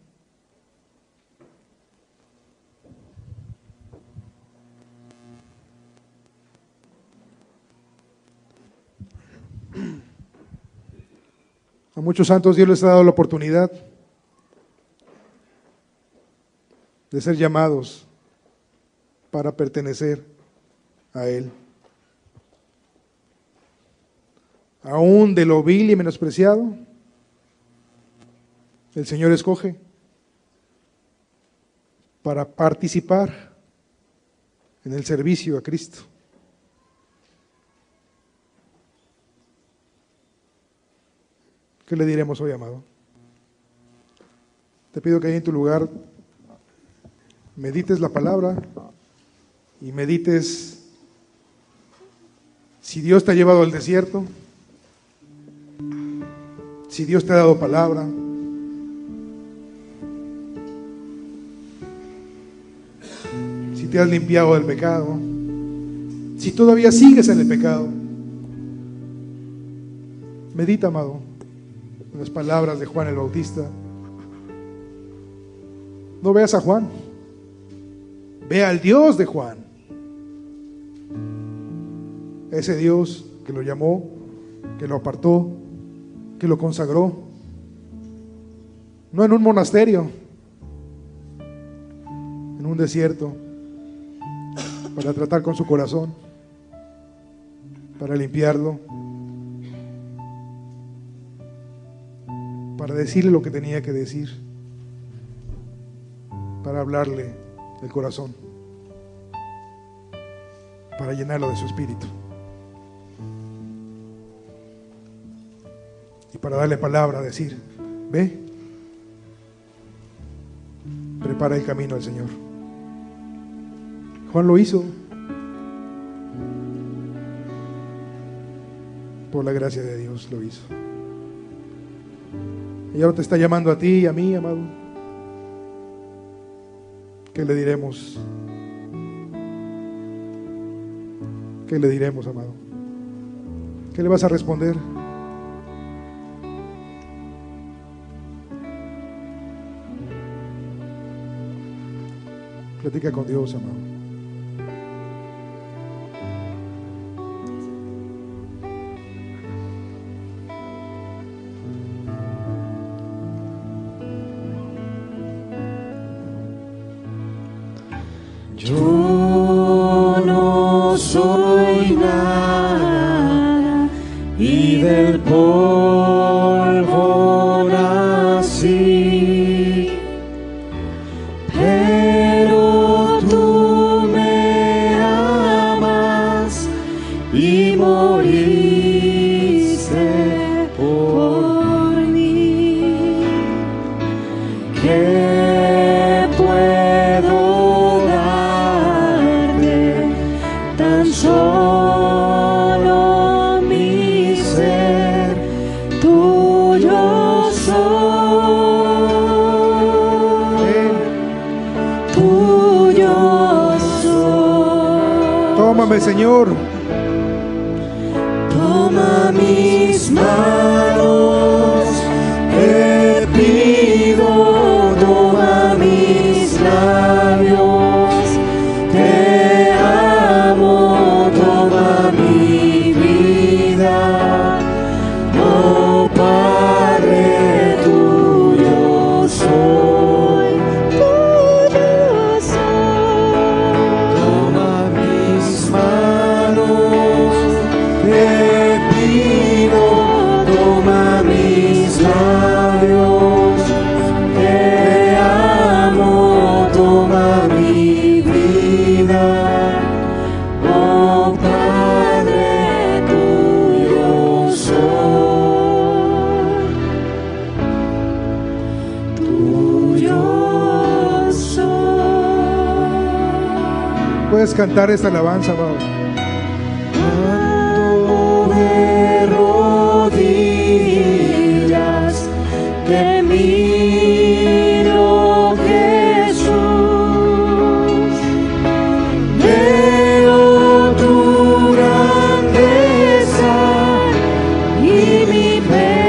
A muchos santos Dios les ha dado la oportunidad de ser llamados para pertenecer a Él. Aún de lo vil y menospreciado, el Señor escoge para participar en el servicio a Cristo. ¿Qué le diremos hoy, amado? Te pido que ahí en tu lugar medites la palabra y medites si Dios te ha llevado al desierto, si Dios te ha dado palabra, si te has limpiado del pecado, si todavía sigues en el pecado. Medita, amado, en las palabras de Juan el Bautista. No veas a Juan, ve al Dios de Juan, ese Dios que lo llamó, que lo apartó, que lo consagró, no en un monasterio, en un desierto, para tratar con su corazón, para limpiarlo, para decirle lo que tenía que decir, para hablarle del corazón, para llenarlo de su espíritu y para darle palabra, decir: ve, prepara el camino al Señor. Juan lo hizo por la gracia de Dios, lo hizo. Y ahora te está llamando a ti y a mí, amado. ¿Qué le diremos? ¿Qué le diremos, amado? ¿Qué le vas a responder? Platica con Dios, amado. Yo no soy nada y del polvo nací, pero tú me amas y moriste por mí. ¿Qué puedo darte? Tan solo mi ser, tuyo soy, tuyo soy. Tómame, Señor. Toma mis manos, te pido, toma mis labios, te amo, toma mi vida. puedes cantar esta alabanza, amado. Ando de rodillas, te miro, Jesús, veo tu grandeza y mi pequeñez.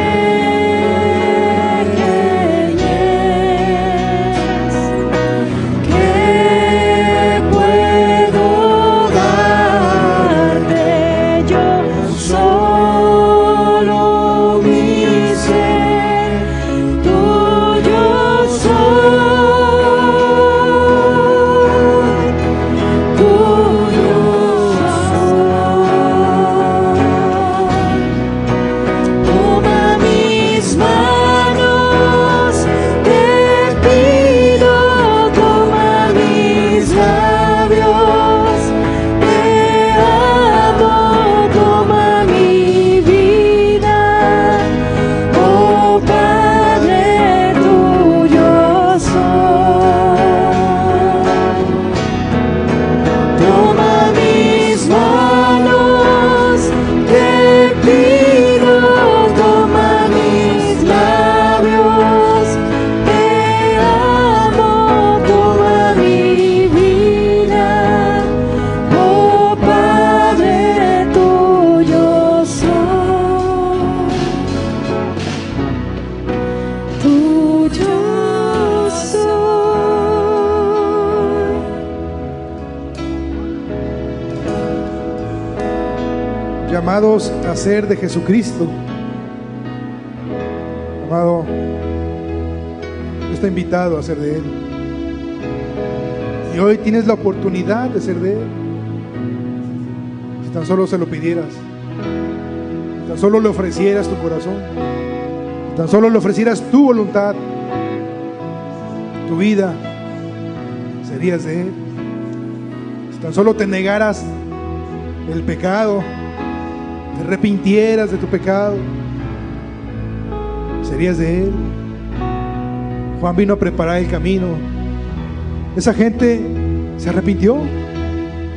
¿Qué puedo darte yo? Solo mi ser, tuyo soy, tuyo soy. Toma mis manos, te pido, toma mis labios, te amo, toma mi vida, oh Padre, tuyo soy. Toma mis manos, te pido, toma mis labios, te amo, toma mi vida, oh Padre, tuyo soy, tuyo soy. Llamados a ser de Jesucristo. Amado, está invitado a ser de Él. Y hoy tienes la oportunidad de ser de Él. Si tan solo se lo pidieras, si tan solo le ofrecieras tu corazón, si tan solo le ofrecieras tu voluntad, tu vida, serías de Él. Si tan solo te negaras el pecado, te arrepintieras de tu pecado, serías de Él. Juan vino a preparar el camino. Esa gente se arrepintió.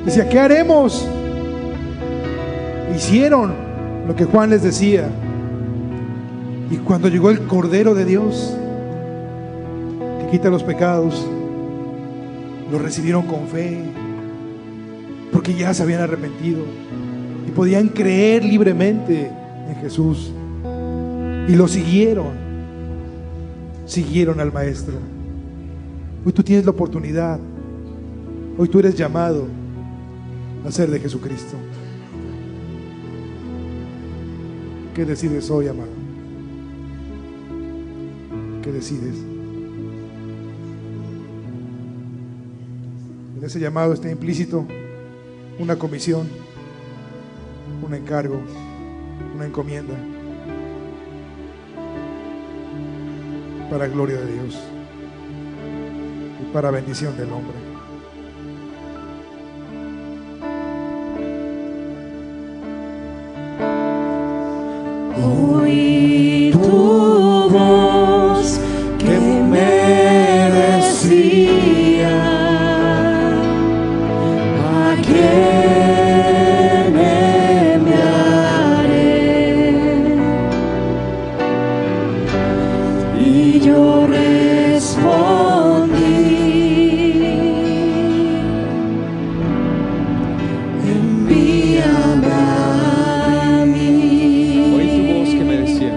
Decía, ¿qué haremos? Hicieron lo que Juan les decía. Y cuando llegó el Cordero de Dios, que quita los pecados, lo recibieron con fe, porque ya se habían arrepentido y podían creer libremente en Jesús. Y lo siguieron al Maestro. Hoy tú tienes la oportunidad. Hoy tú eres llamado a ser de Jesucristo. ¿Qué decides hoy, amado? ¿Qué decides? En ese llamado está implícito una comisión, un encargo, una encomienda, para gloria de Dios y para bendición del hombre. Oí tu voz que me decía: ¿a quién enviaré? Y yo respondí: envíame a mí. Oí tu voz que me decía: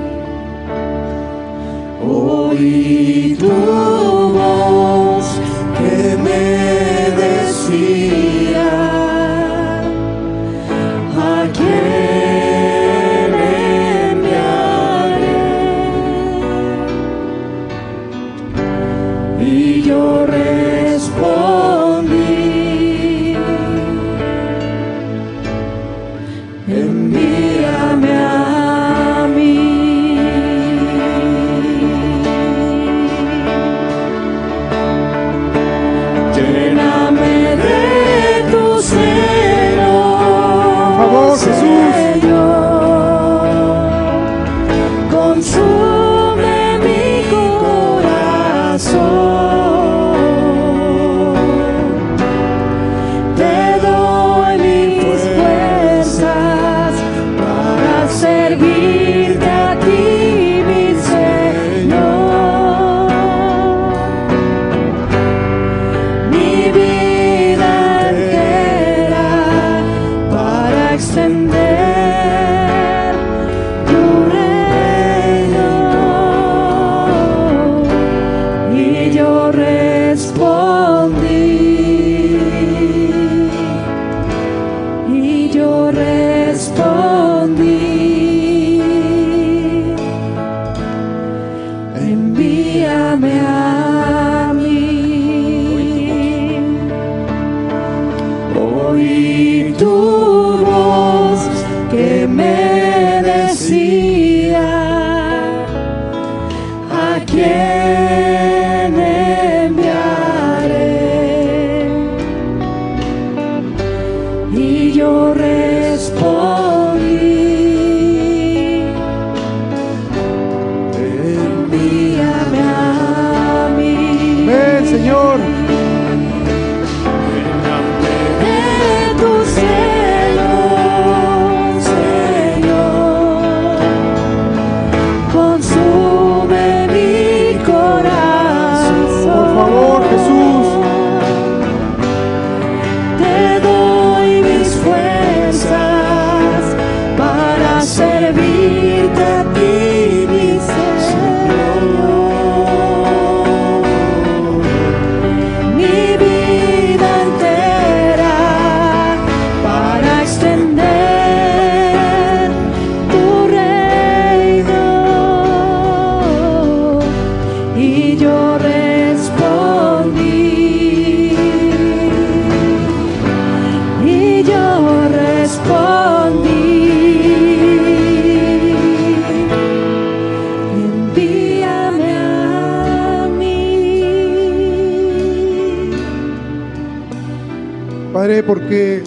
porque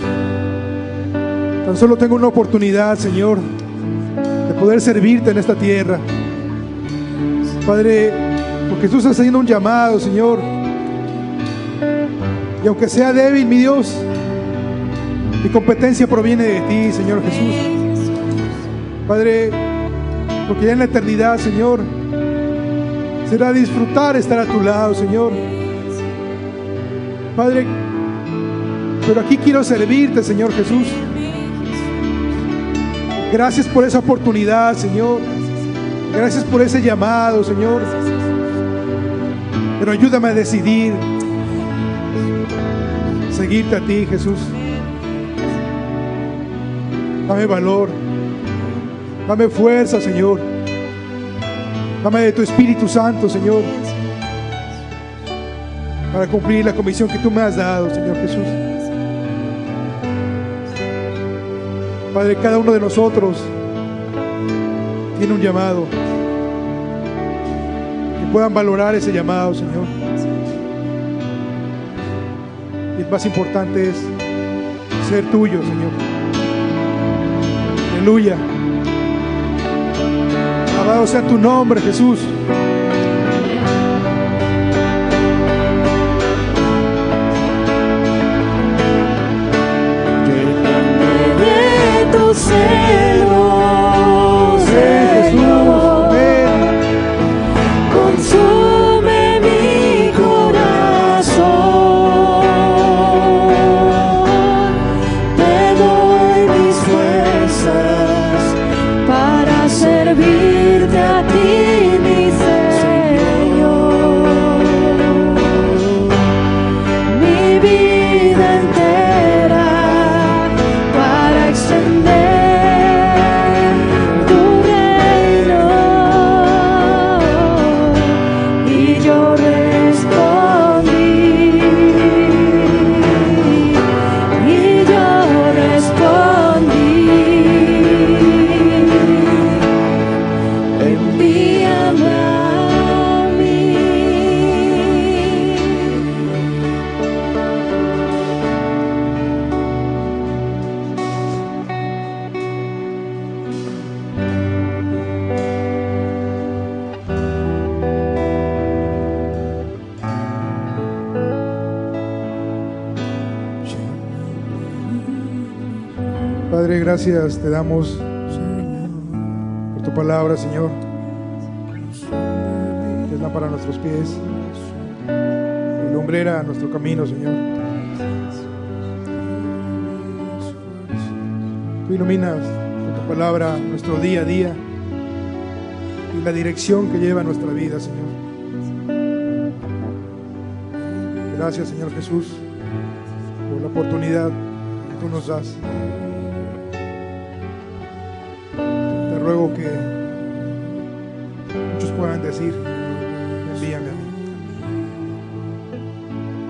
tan solo tengo una oportunidad, Señor, de poder servirte en esta tierra. Padre, porque tú estás haciendo un llamado, Señor. Y aunque sea débil, mi Dios, mi competencia proviene de ti, Señor Jesús. Padre, porque ya en la eternidad, Señor, será disfrutar estar a tu lado, Señor. Padre, pero aquí quiero servirte, Señor Jesús. Gracias por esa oportunidad, Señor. Gracias por ese llamado, Señor. Pero ayúdame a decidir seguirte a ti, Jesús. Dame valor. Dame fuerza, Señor. Dame de tu Espíritu Santo, Señor, para cumplir la comisión que tú me has dado, Señor Jesús. Padre, cada uno de nosotros tiene un llamado. Que puedan valorar ese llamado, Señor. Y el más importante es ser tuyo, Señor. Aleluya. Alabado sea tu nombre, Jesús. Celo, Señor, consume mi corazón. Te doy mis fuerzas para servirte a ti, mi Señor. Mi vida entera para extender Padre, gracias te damos por tu palabra, Señor, que es lámpara a nuestros pies y lumbrera a nuestro camino, Señor. Tú iluminas con tu palabra nuestro día a día y la dirección que lleva nuestra vida, Señor. Gracias, Señor Jesús, por la oportunidad que tú nos das. Ruego que muchos puedan decir: envíame a mí,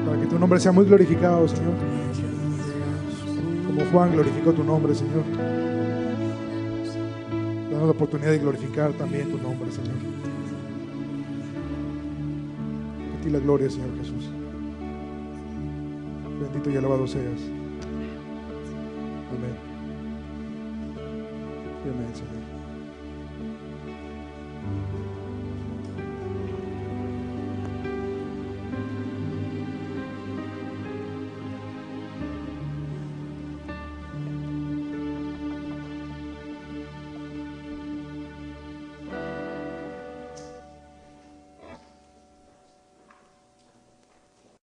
para que tu nombre sea muy glorificado, Señor, como Juan glorificó tu nombre, Señor. Danos la oportunidad de glorificar también tu nombre, Señor. A ti la gloria, Señor Jesús. Bendito y alabado seas. Amén. Y amén, Señor.